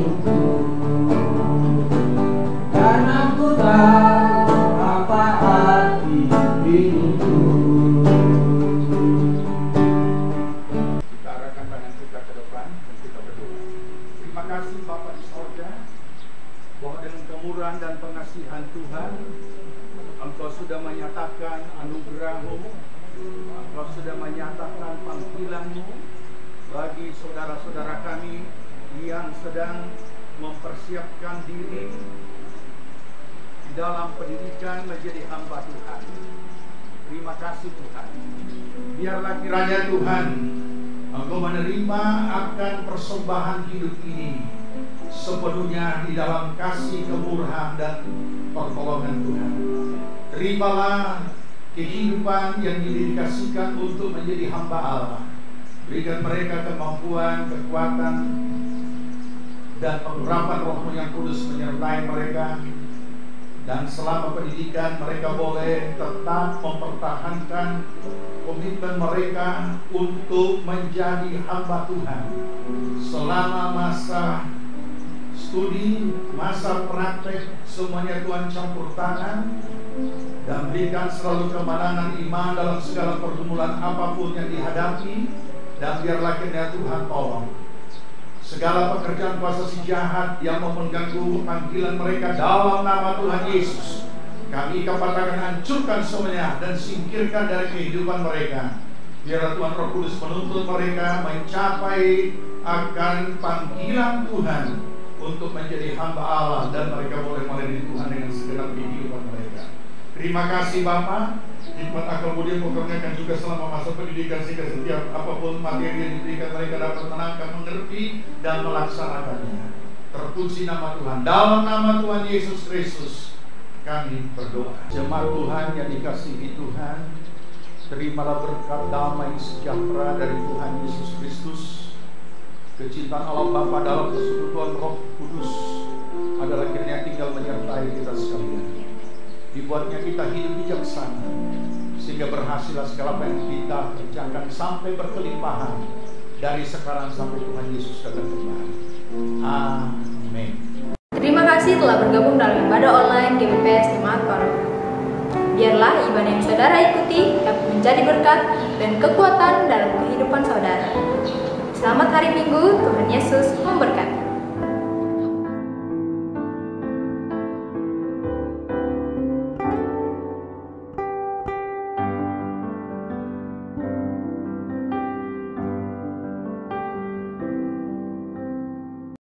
hidupku, karena ku tahu apa arti hidupku. Kita arahkan tangan kita ke depan dan kita berdoa. Terima kasih Bapa di sorga, bahwa dengan kemurahan dan pengasihan Tuhan, Engkau sudah menyatakan anugerah-Mu, Engkau sudah menyatakan panggilan-Mu bagi saudara-saudara kami yang sedang mempersiapkan diri di dalam pendidikan menjadi hamba Tuhan. Terima kasih Tuhan. Biarlah kiranya Tuhan, Engkau menerima akan persembahan hidup ini sepenuhnya di dalam kasih kemurahan dan pertolongan Tuhan. Terimalah kehidupan yang didedikasikan untuk menjadi hamba Allah. Berikan mereka kemampuan, kekuatan, dan pengurapan Roh-Mu yang kudus menyertai mereka. Dan selama pendidikan mereka boleh tetap mempertahankan komitmen mereka untuk menjadi hamba Tuhan selama masa studi, masa praktek, semuanya Tuhan campur tangan. Dan berikan selalu kemenangan iman dalam segala pergumulan apapun yang dihadapi. Dan biarlah kiranya Tuhan tolong segala pekerjaan kuasa si jahat yang mau mengganggu panggilan mereka dalam nama Tuhan Yesus. Kami katakan hancurkan semuanya dan singkirkan dari kehidupan mereka. Biarlah Tuhan Roh Kudus menuntun mereka mencapai akan panggilan Tuhan untuk menjadi hamba Allah, dan mereka boleh melayani Tuhan dengan segenap kehidupan mereka. Terima kasih Bapa. Hikmat akal budi Engkau juga selama masa pendidikan, sehingga setiap apapun materi yang diberikan mereka dapat menangkap, mengerti, dan melaksanakannya. Terpuji nama Tuhan. Dalam nama Tuhan Yesus Kristus kami berdoa. Jemaat Tuhan yang dikasihi Tuhan, terimalah berkat damai sejahtera dari Tuhan Yesus Kristus. Kecintaan Allah Bapa dalam persekutuan Roh Kudus adalah kiranya tinggal menyertai kita sekalian. Dibuatnya kita hidup bijaksana, sehingga berhasillah segala apa yang kita kerjakan sampai berkelimpahan dari sekarang sampai Tuhan Yesus datang kembali. Amin. Terima kasih telah bergabung dalam ibadah online GBPS Jemaat Palu. Biarlah ibadah yang saudara ikuti dapat menjadi berkat dan kekuatan dalam kehidupan saudara. Selamat hari Minggu, Tuhan Yesus memberkati.